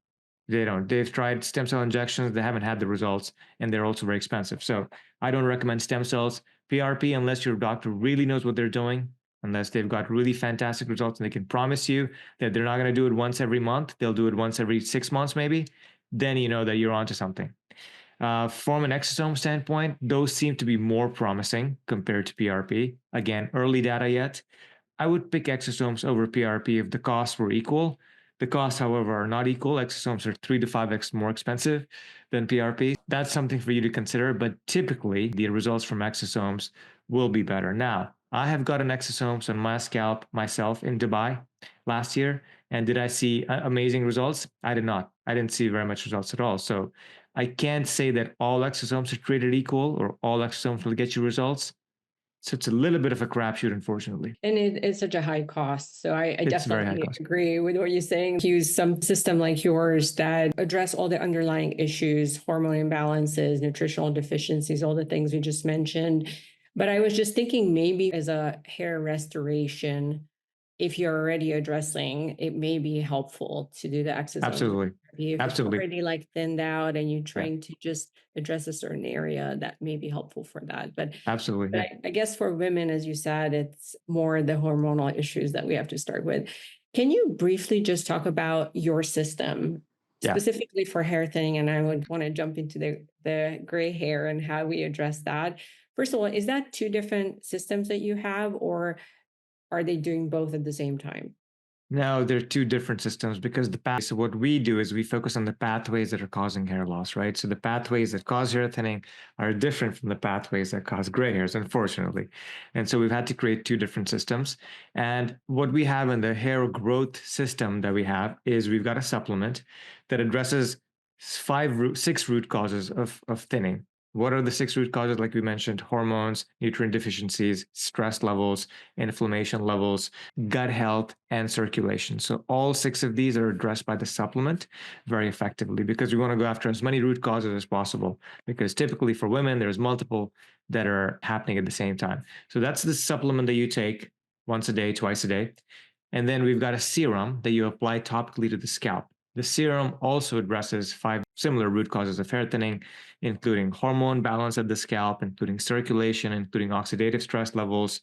They don't. They've tried stem cell injections. They haven't had the results, and they're also very expensive. So I don't recommend stem cells. PRP, unless your doctor really knows what they're doing, unless they've got really fantastic results and they can promise you that they're not going to do it once every month, they'll do it once every 6 months maybe, then you know that you're onto something. From an exosome standpoint, those seem to be more promising compared to PRP. Again, early data yet. I would pick exosomes over PRP if the costs were equal. The costs, however, are not equal. Exosomes are 3 to 5x more expensive than PRP. That's something for you to consider, but typically the results from exosomes will be better. Now, I have gotten exosomes on my scalp myself in Dubai last year. And did I see amazing results? I did not. I didn't see very much results at all. So I can't say that all exosomes are created equal or all exosomes will get you results. So it's a little bit of a crapshoot, unfortunately. And it's such a high cost. So I It's very high definitely cost. agree with what you're saying. Use some system like yours that address all the underlying issues, hormone imbalances, nutritional deficiencies, all the things we just mentioned. But I was just thinking maybe as a hair restoration, if you're already addressing, it may be helpful to do the exosomes. Absolutely. If it's Absolutely. already like thinned out and you're Yeah. trying to just address a certain area, that may be helpful for that. But Absolutely. but Yeah. I guess for women, as you said, it's more the hormonal issues that we have to start with. Can you briefly just talk about your system, Yeah. specifically for hair thinning? And I would want to jump into the gray hair and how we address that. First of all, is that two different systems that you have, or are they doing both at the same time? No, they're two different systems because so what we do is we focus on the pathways that are causing hair loss, right? So the pathways that cause hair thinning are different from the pathways that cause gray hairs, unfortunately. And so we've had to create two different systems. And what we have in the hair growth system that we have is we've got a supplement that addresses 6 root causes of thinning. What are the 6 root causes? Like we mentioned, hormones, nutrient deficiencies, stress levels, inflammation levels, gut health, and circulation. So all 6 of these are addressed by the supplement very effectively because we want to go after as many root causes as possible. Because typically for women, there's multiple that are happening at the same time. So that's the supplement that you take once a day, twice a day. And then we've got a serum that you apply topically to the scalp. The serum also addresses 5 similar root causes of hair thinning, including hormone balance at the scalp, including circulation, including oxidative stress levels,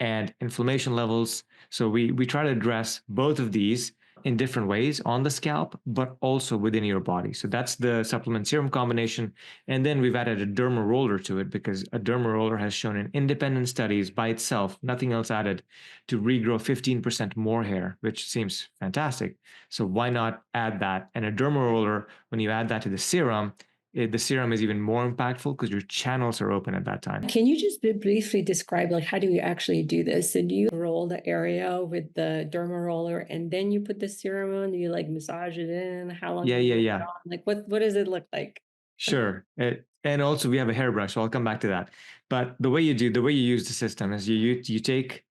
and inflammation levels. So we try to address both of these in different ways on the scalp, but also within your body. So that's the supplement serum combination. And then we've added a derma roller to it because a derma roller has shown in independent studies by itself, nothing else added, to regrow 15% more hair, which seems fantastic. So why not add that? And a derma roller, when you add that to the serum, the serum is even more impactful because your channels are open at that time. Can you just briefly describe like how do you actually do this? So do you roll the area with the derma roller and then you put the serum on? Do you like massage it in? How long Yeah, do you yeah, leave it yeah. on? Like what does it look like? Sure. And also we have a hairbrush, so I'll come back to that. But the way you use the system is you take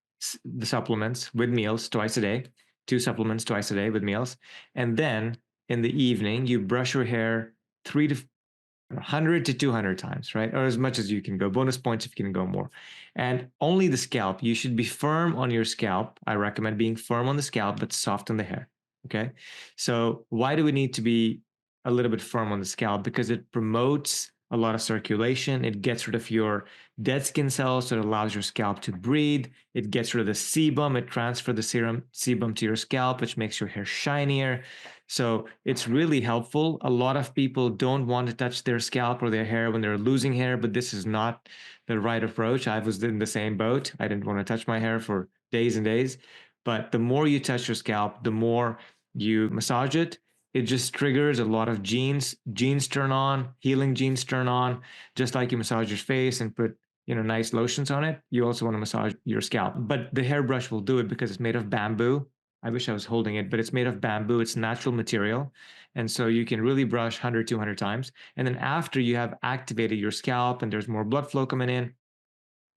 the supplements with meals twice a day, two supplements twice a day with meals, and then in the evening you brush your hair 100 to 200 times, right? Or as much as you can go. Bonus points if you can go more. And only the scalp. You should be firm on your scalp. I recommend being firm on the scalp, but soft on the hair. Okay. So why do we need to be a little bit firm on the scalp? Because it promotes a lot of circulation. It gets rid of your dead skin cells, so it allows your scalp to breathe. It gets rid of the sebum. It transfers the sebum to your scalp, which makes your hair shinier. So it's really helpful. A lot of people don't want to touch their scalp or their hair when they're losing hair, but this is not the right approach. I was in the same boat. I didn't want to touch my hair for days and days. But the more you touch your scalp, the more you massage it. It just triggers a lot of genes. Genes turn on, healing genes turn on, just like you massage your face and put nice lotions on it. You also want to massage your scalp. But the hairbrush will do it because it's made of bamboo. I wish I was holding it, but it's made of bamboo. It's natural material. And so you can really brush 100, 200 times. And then after you have activated your scalp and there's more blood flow coming in,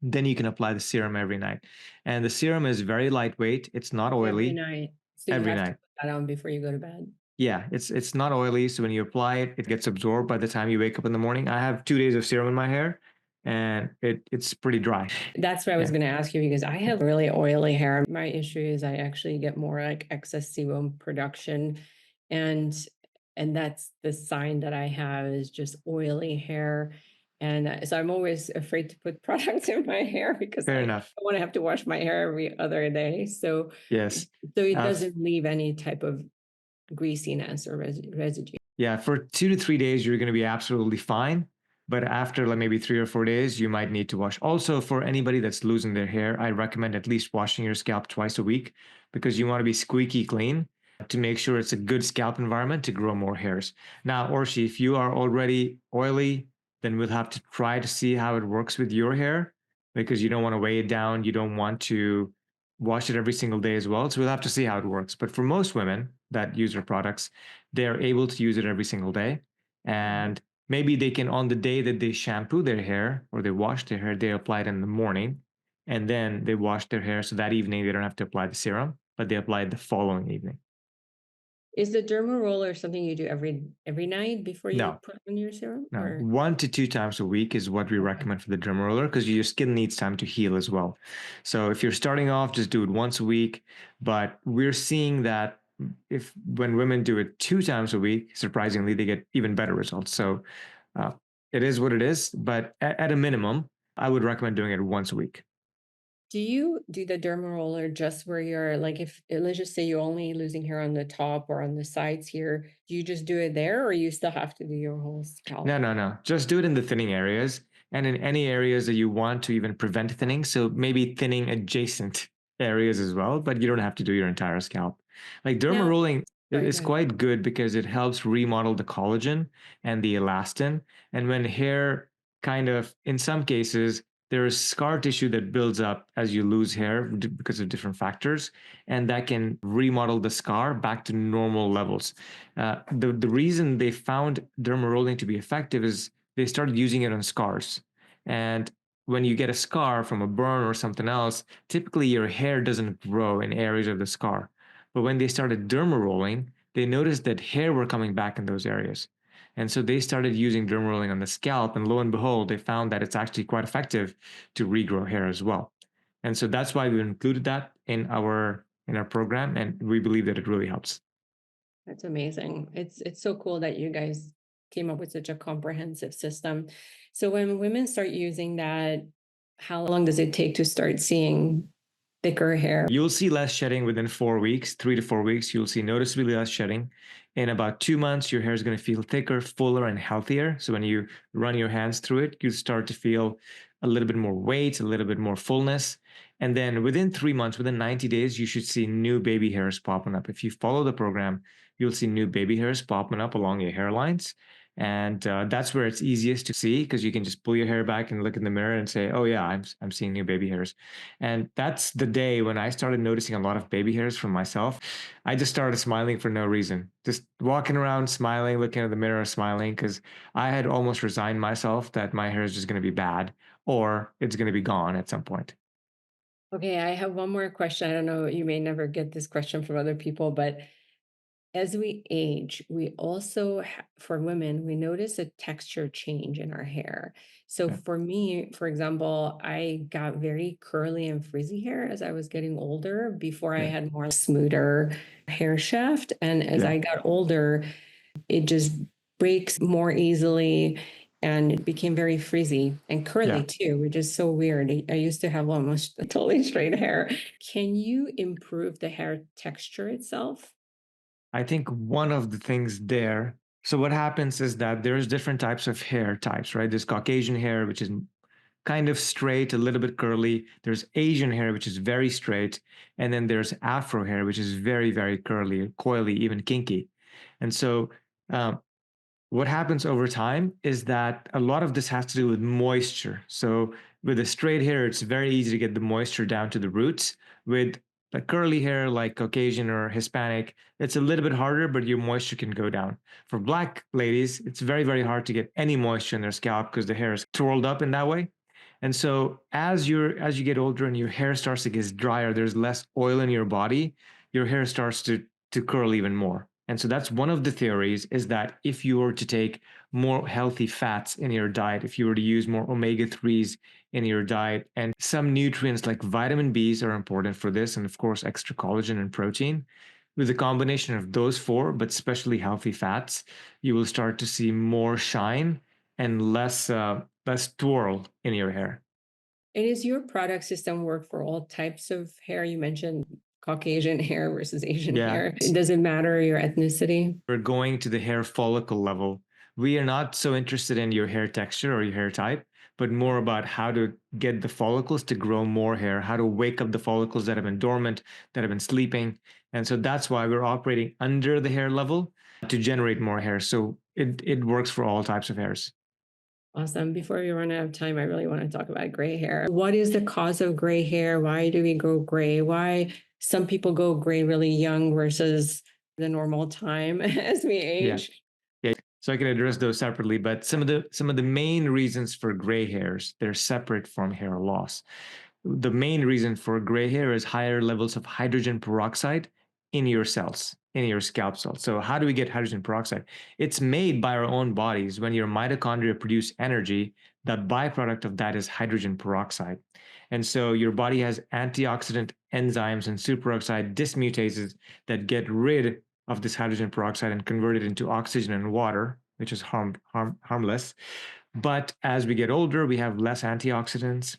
then you can apply the serum every night. And the serum is very lightweight. It's not Every oily. night. So you Every have to night. put that on before you go to bed. Yeah, it's not oily. So when you apply it, it gets absorbed by the time you wake up in the morning. I have 2 days of serum in my hair and it's pretty dry. That's what I was Yeah, going to ask you because I have really oily hair. My issue is I actually get more like excess sebum production and that's the sign that I have is just oily hair. And so I'm always afraid to put products in my hair because fair I enough. don't want to have to wash my hair every other day. Yes. So it Uh, doesn't leave any type of greasiness or residue. Yeah, for 2 to 3 days, you're going to be absolutely fine. But after like maybe 3 or 4 days, you might need to wash. Also, for anybody that's losing their hair, I recommend at least washing your scalp twice a week because you want to be squeaky clean to make sure it's a good scalp environment to grow more hairs. Now, Orshi, if you are already oily, then we'll have to try to see how it works with your hair because you don't want to weigh it down. You don't want to wash it every single day as well. So we'll have to see how it works. But for most women that use our products, they're able to use it every single day. And maybe they can, on the day that they shampoo their hair or they wash their hair, they apply it in the morning and then they wash their hair. So that evening, they don't have to apply the serum, but they apply it the following evening. Is the derma roller something you do every night before you No, put on your serum no, or 1 to 2 times a week is what we okay. recommend for the derma roller because your skin needs time to heal as well. So if you're starting off, just do it once a week. But we're seeing that if when women do it 2 times a week, surprisingly, they get even better results. So uh, it is what it is. But at a minimum, I would recommend doing it once a week. Do you do the derma roller just where you're like if let's just say you're only losing hair on the top or on the sides here, do you just do it there or you still have to do your whole scalp? No, no, no. Just do it in the thinning areas and in any areas that you want to even prevent thinning. So maybe thinning adjacent areas as well, but you don't have to do your entire scalp. Like derma Now, rolling sorry, is go ahead. quite good because it helps remodel the collagen and the elastin. And when hair kind of, in some cases, there is scar tissue that builds up as you lose hair because of different factors, and that can remodel the scar back to normal levels. The reason they found derma rolling to be effective is they started using it on scars. And when you get a scar from a burn or something else, typically your hair doesn't grow in areas of the scar. But when they started derma rolling, they noticed that hair were coming back in those areas. And so they started using derma rolling on the scalp, and lo and behold, they found that it's actually quite effective to regrow hair as well. And so that's why we included that in our program, and we believe that it really helps. That's amazing. It's so cool that you guys came up with such a comprehensive system. So when women start using that, how long does it take to start seeing thicker hair? You'll see less shedding within 4 weeks, 3 to 4 weeks. You'll see noticeably less shedding. In about 2 months, your hair is going to feel thicker, fuller, and healthier. So when you run your hands through it, you start to feel a little bit more weight, a little bit more fullness. And then within 3 months, within 90 days, you should see new baby hairs popping up. If you follow the program, you'll see new baby hairs popping up along your hairlines. And that's where it's easiest to see because you can just pull your hair back and look in the mirror and say, "Oh yeah, I'm seeing new baby hairs." And that's the day when I started noticing a lot of baby hairs from myself. I just started smiling for no reason, just walking around smiling, looking at the mirror, smiling because I had almost resigned myself that my hair is just going to be bad or it's going to be gone at some point. Okay, I have one more question. I don't know, you may never get this question from other people, but as we age, we also, for women, we notice a texture change in our hair. So Yeah. for me, for example, I got very curly and frizzy hair as I was getting older. Before I Yeah. had more smoother hair shaft. And as Yeah. I got older, it just breaks more easily and it became very frizzy and curly Yeah. too, which is so weird. I used to have almost totally straight hair. Can you improve the hair texture itself? I think one of the things there, so what happens is that there's different types of hair types, right? There's Caucasian hair, which is kind of straight, a little bit curly. There's Asian hair, which is very straight. And then there's Afro hair, which is very, very curly, coily, even kinky. And so um, what happens over time is that a lot of this has to do with moisture. So with the straight hair, it's very easy to get the moisture down to the roots. With the curly hair, like Caucasian or Hispanic, it's a little bit harder, but your moisture can go down. For Black ladies, it's very, very hard to get any moisture in their scalp because the hair is twirled up in that way. And so as you get older and your hair starts to get drier, there's less oil in your body, your hair starts to curl even more. And so that's one of the theories, is that if you were to take more healthy fats in your diet, if you were to use more omega-3s in your diet, and some nutrients like vitamin Bs are important for this, and of course extra collagen and protein, with a combination of those four, but especially healthy fats, you will start to see more shine and less twirl in your hair. And is your product system work for all types of hair? You mentioned Caucasian hair versus Asian Yeah. hair. Does it matter your ethnicity? We're going to the hair follicle level. We are not so interested in your hair texture or your hair type, but more about how to get the follicles to grow more hair, how to wake up the follicles that have been dormant, that have been sleeping. And so that's why we're operating under the hair level to generate more hair. So it works for all types of hairs. Awesome. Before we run out of time, I really want to talk about gray hair. What is the cause of gray hair? Why do we go gray? Why some people go gray really young versus the normal time as we Yeah. age? Yeah. So I can address those separately, but some of the main reasons for gray hairs, they're separate from hair loss. The main reason for gray hair is higher levels of hydrogen peroxide in your cells, in your scalp cells. So how do we get hydrogen peroxide? It's made by our own bodies. When your mitochondria produce energy, the byproduct of that is hydrogen peroxide. And so your body has antioxidant enzymes and superoxide dismutases that get rid of this hydrogen peroxide and convert it into oxygen and water, which is harmless. But as we get older, we have less antioxidants.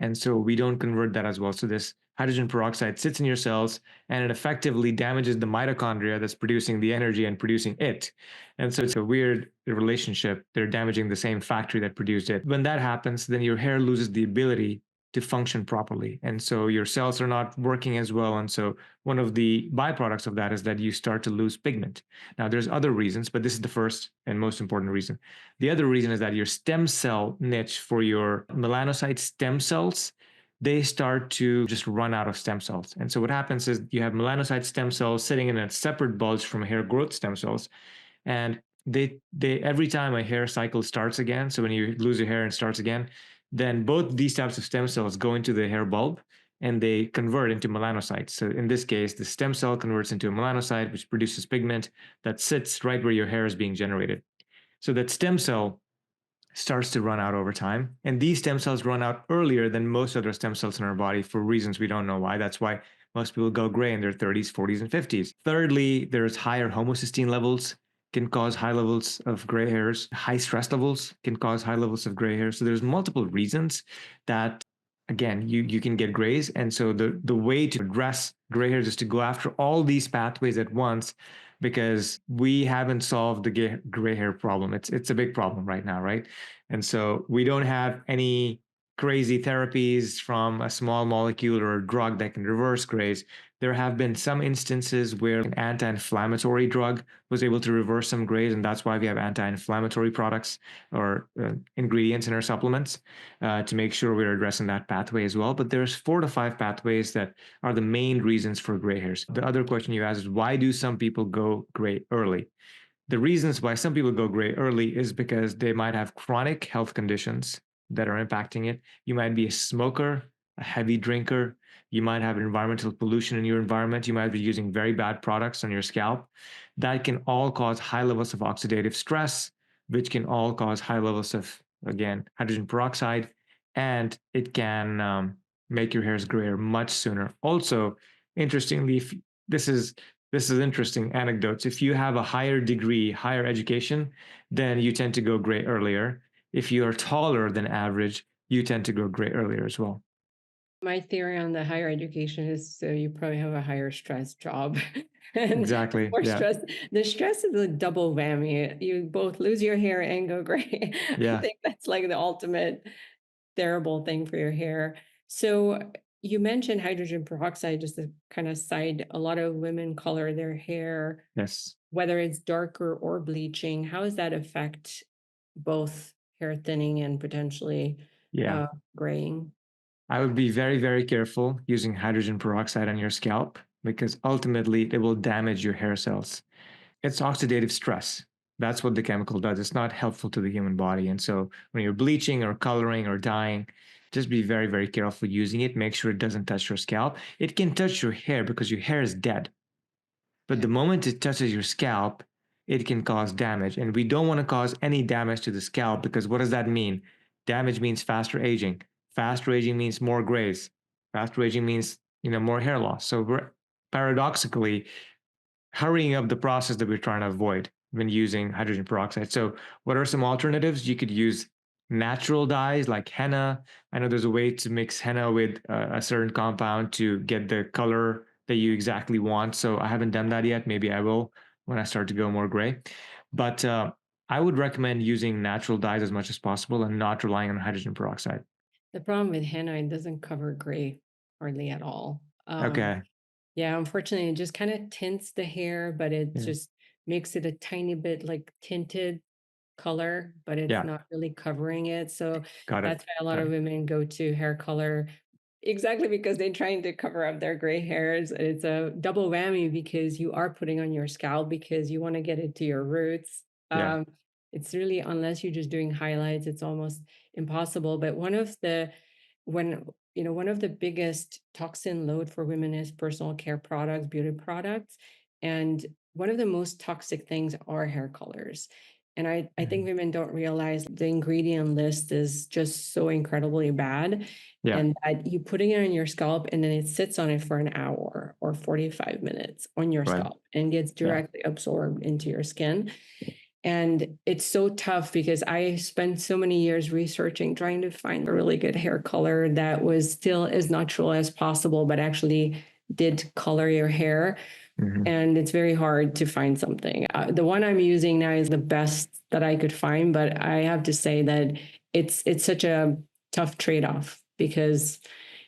And so we don't convert that as well. So this hydrogen peroxide sits in your cells and it effectively damages the mitochondria that's producing the energy and producing it. And so it's a weird relationship. They're damaging the same factory that produced it. When that happens, then your hair loses the ability to function properly. And so your cells are not working as well. And so one of the byproducts of that is that you start to lose pigment. Now, there's other reasons, but this is the first and most important reason. The other reason is that your stem cell niche for your melanocyte stem cells, they start to just run out of stem cells. And so what happens is you have melanocyte stem cells sitting in a separate bulge from hair growth stem cells, and they every time a hair cycle starts again, so when you lose your hair and starts again, then both these types of stem cells go into the hair bulb and they convert into melanocytes. So in this case, the stem cell converts into a melanocyte, which produces pigment that sits right where your hair is being generated. So that stem cell starts to run out over time. And these stem cells run out earlier than most other stem cells in our body for reasons we don't know why. That's why most people go gray in their 30s, 40s, and 50s. Thirdly, there's higher homocysteine levels can cause high levels of gray hairs. High stress levels can cause high levels of gray hair. So there's multiple reasons that again you can get grays. And so the way to address gray hairs is to go after all these pathways at once because we haven't solved the gray hair problem. It's a big problem right now, right? And so we don't have any crazy therapies from a small molecule or a drug that can reverse grays. There have been some instances where an anti-inflammatory drug was able to reverse some grays, and that's why we have anti-inflammatory products or ingredients in our supplements to make sure we're addressing that pathway as well. But there's 4 to 5 pathways that are the main reasons for gray hairs. The other question you asked is, why do some people go gray early? The reasons why some people go gray early is because they might have chronic health conditions that are impacting it. You might be a smoker, a heavy drinker. You might have environmental pollution in your environment. You might be using very bad products on your scalp. That can all cause high levels of oxidative stress, which can all cause high levels of, again, hydrogen peroxide, and it can make your hairs grayer much sooner. Also, interestingly, if this is this is interesting anecdotes. If you have a higher degree, higher education, then you tend to go gray earlier. If you are taller than average, you tend to go gray earlier as well. My theory on the higher education is so you probably have a higher stress job. And Exactly. more Yeah. stress. The stress is a double whammy. You both lose your hair and go gray. I Yeah. think that's like the ultimate terrible thing for your hair. So you mentioned hydrogen peroxide, just to kind of side, a lot of women color their hair, Yes. whether it's darker or bleaching. How does that affect both hair thinning and potentially Yeah. uh, graying? I would be very, very careful using hydrogen peroxide on your scalp because ultimately it will damage your hair cells. It's oxidative stress. That's what the chemical does. It's not helpful to the human body. And so when you're bleaching or coloring or dyeing, just be very, very careful using it. Make sure it doesn't touch your scalp. It can touch your hair because your hair is dead. But Yeah. the moment it touches your scalp, it can cause damage. And we don't want to cause any damage to the scalp because what does that mean? Damage means faster aging. Faster aging means more grays. Faster aging means, more hair loss. So we're paradoxically hurrying up the process that we're trying to avoid when using hydrogen peroxide. So, what are some alternatives? You could use natural dyes like henna. I know there's a way to mix henna with a certain compound to get the color that you exactly want. So, I haven't done that yet. Maybe I will when I start to go more gray. But I would recommend using natural dyes as much as possible and not relying on hydrogen peroxide. The problem with henna, it doesn't cover gray hardly at all. Okay. Yeah, unfortunately, it just kind of tints the hair, but it Yeah. just makes it a tiny bit like tinted color, but it's Yeah. not really covering it. So Got it. that's why a lot Got of it. women go to hair color exactly because they're trying to cover up their gray hairs. It's a double whammy because you are putting on your scalp because you want to get it to your roots. Yeah. Um, it's really, unless you're just doing highlights, it's almost impossible. But when one of the biggest toxin load for women is personal care products, beauty products, and one of the most toxic things are hair colors. And I think Mhm. women don't realize the ingredient list is just so incredibly bad, Yeah. and that you putting it on your scalp and then it sits on it for an hour or 45 minutes on your Right. scalp and gets Yeah. directly absorbed into your skin. And it's so tough because I spent so many years researching, trying to find a really good hair color that was still as natural as possible, but actually did color your hair. Mhm. And it's very hard to find something. The one I'm using now is the best that I could find, but I have to say that it's such a tough trade-off because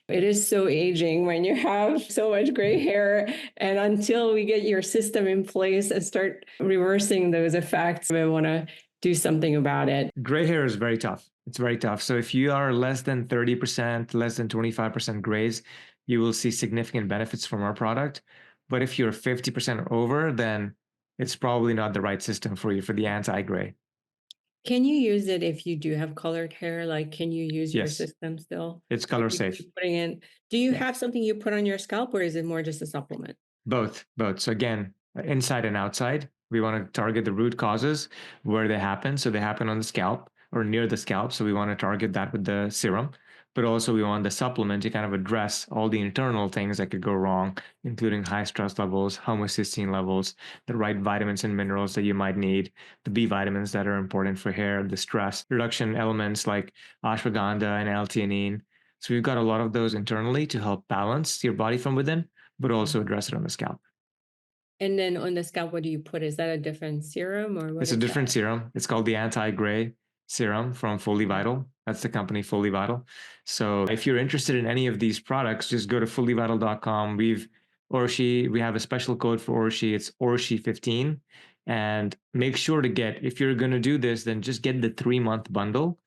it is so aging when you have so much gray hair. And until we get your system in place and start reversing those effects, we want to do something about it. Gray hair is very tough. It's very tough. So if you are less than 30%, less than 25% grays, you will see significant benefits from our product. But if you're 50% or over, then it's probably not the right system for you for the anti-gray. Can you use it if you do have colored hair? Like, can you use your Yes, system still? it's Like, color you safe. keep putting in, do you Yeah. have something you put on your scalp or is it more just a supplement? Both, both. So again, inside and outside, we want to target the root causes where they happen. So they happen on the scalp or near the scalp. So we want to target that with the serum. But also we want the supplement to kind of address all the internal things that could go wrong, including high stress levels, homocysteine levels, the right vitamins and minerals that you might need, the B vitamins that are important for hair, the stress reduction elements like ashwagandha and L-theanine. So we've got a lot of those internally to help balance your body from within, but also address it on the scalp. And then on the scalp, what do you put? Is that a different serum or what It's a is that? different serum. It's called the anti-gray serum from Fully Vital. That's the company, Fully Vital. So if you're interested in any of these products, just go to fullyvital.com. We have a special code for Orshi. It's Orshi15. And make sure to get, if you're going to do this, then just get the 3-month bundle.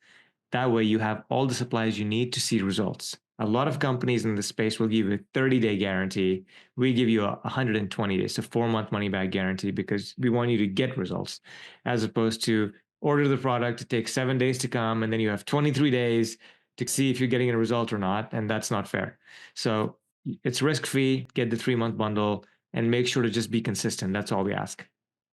That way you have all the supplies you need to see results. A lot of companies in the space will give you a 30-day guarantee. We give you a 120 days, a 4-month money back guarantee, because we want you to get results, as opposed to order the product, to take 7 days to come, and then you have 23 days to see if you're getting a result or not. And that's not fair. So it's risk-free, get the 3-month bundle, and make sure to just be consistent. That's all we ask.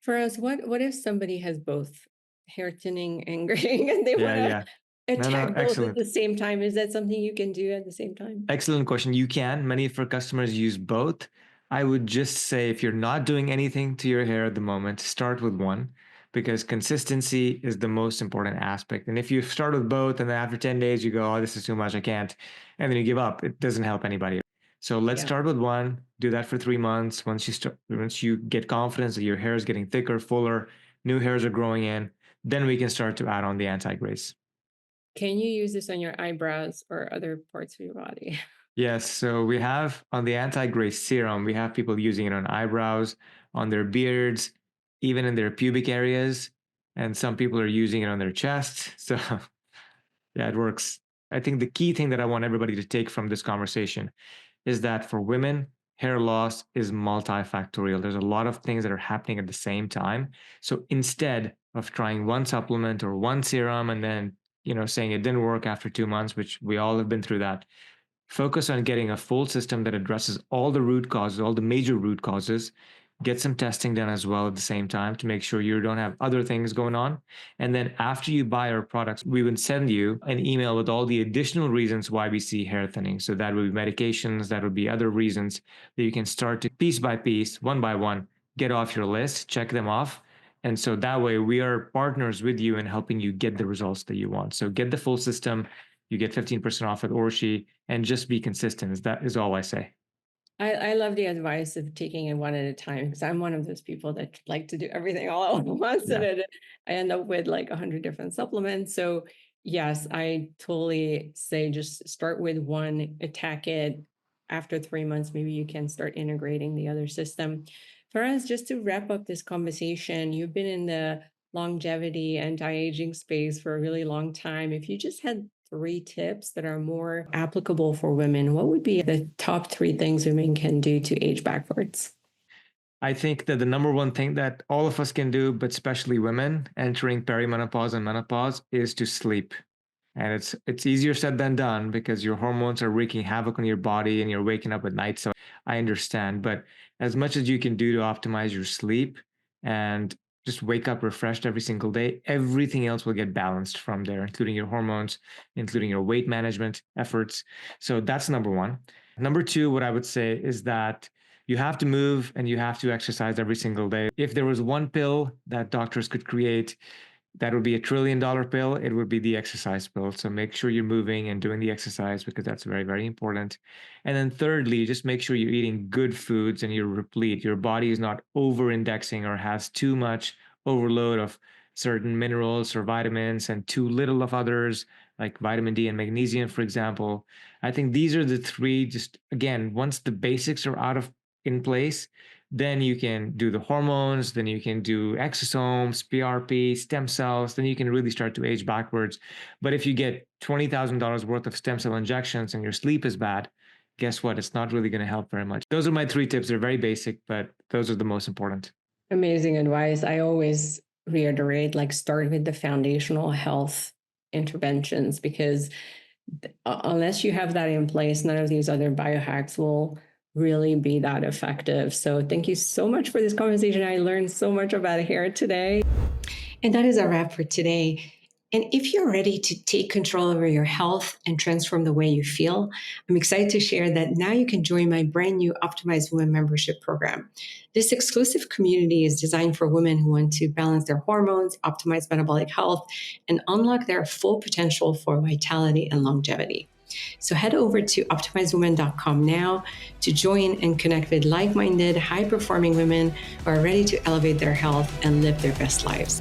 Faraz, what if somebody has both hair thinning and graying and they Yeah, want yeah. to No, attack both at excellent. the same time? Is that something you can do at the same time? Excellent question. You can. Many of our customers use both. I would just say, if you're not doing anything to your hair at the moment, start with one, because consistency is the most important aspect. And if you start with both and then after 10 days you go, oh, this is too much, I can't, and then you give up, it doesn't help anybody. So let's Yeah. start with one, do that for 3 months. Once you get confidence that your hair is getting thicker, fuller, new hairs are growing in, then we can start to add on the anti-grace. Can you use this on your eyebrows or other parts of your body? Yes, so we have on the anti-gray serum, we have people using it on eyebrows, on their beards, even in their pubic areas, and some people are using it on their chest. So yeah, it works. I think the key thing that I want everybody to take from this conversation is that for women, hair loss is multifactorial. There's a lot of things that are happening at the same time. So instead of trying one supplement or one serum and then, saying it didn't work after 2 months, which we all have been through that, focus on getting a full system that addresses all the root causes, all the major root causes. Get some testing done as well at the same time to make sure you don't have other things going on. And then after you buy our products, we would send you an email with all the additional reasons why we see hair thinning. So that would be medications, that would be other reasons that you can start to, piece by piece, one by one, get off your list, check them off. And so that way we are partners with you in helping you get the results that you want. So get the full system. You get 15% off at Orshi, and just be consistent. That is all I say. I love the advice of taking it one at a time, because I'm one of those people that like to do everything all at once, and Yeah. I end up with like 100 different supplements. So yes, I totally say just start with one, attack it. After 3 months, maybe you can start integrating the other system. Faraz, just to wrap up this conversation, you've been in the longevity, anti-aging space for a really long time. If you just had 3 tips that are more applicable for women, what would be the top 3 things women can do to age backwards? I think that the number one thing that all of us can do, but especially women entering perimenopause and menopause, is to sleep. And it's easier said than done, because your hormones are wreaking havoc on your body and you're waking up at night. So I understand, but as much as you can do to optimize your sleep and just wake up refreshed every single day, everything else will get balanced from there, including your hormones, including your weight management efforts. So that's number one. Number two, what I would say is that you have to move and you have to exercise every single day. If there was one pill that doctors could create that would be $1 trillion pill, it would be the exercise pill. So make sure you're moving and doing the exercise, because that's very, very important. And then thirdly, just make sure you're eating good foods and you're replete. Your body is not over indexing or has too much overload of certain minerals or vitamins and too little of others, like vitamin D and magnesium, for example. I think these are the three. Just again, once the basics are in place, then you can do the hormones, then you can do exosomes, PRP, stem cells, then you can really start to age backwards. But if you get $20,000 worth of stem cell injections and your sleep is bad, guess what? It's not really going to help very much. Those are my 3 tips. They're very basic, but those are the most important. Amazing advice. I always reiterate, like, start with the foundational health interventions, because unless you have that in place, none of these other biohacks will really be that effective. So thank you so much for this conversation. I learned so much about hair today. And that is our wrap for today. And if you're ready to take control over your health and transform the way you feel, I'm excited to share that now you can join my brand new Optimized Women membership program. This exclusive community is designed for women who want to balance their hormones, optimize metabolic health, and unlock their full potential for vitality and longevity. So head over to optimizedwomen.com now to join and connect with like-minded, high-performing women who are ready to elevate their health and live their best lives.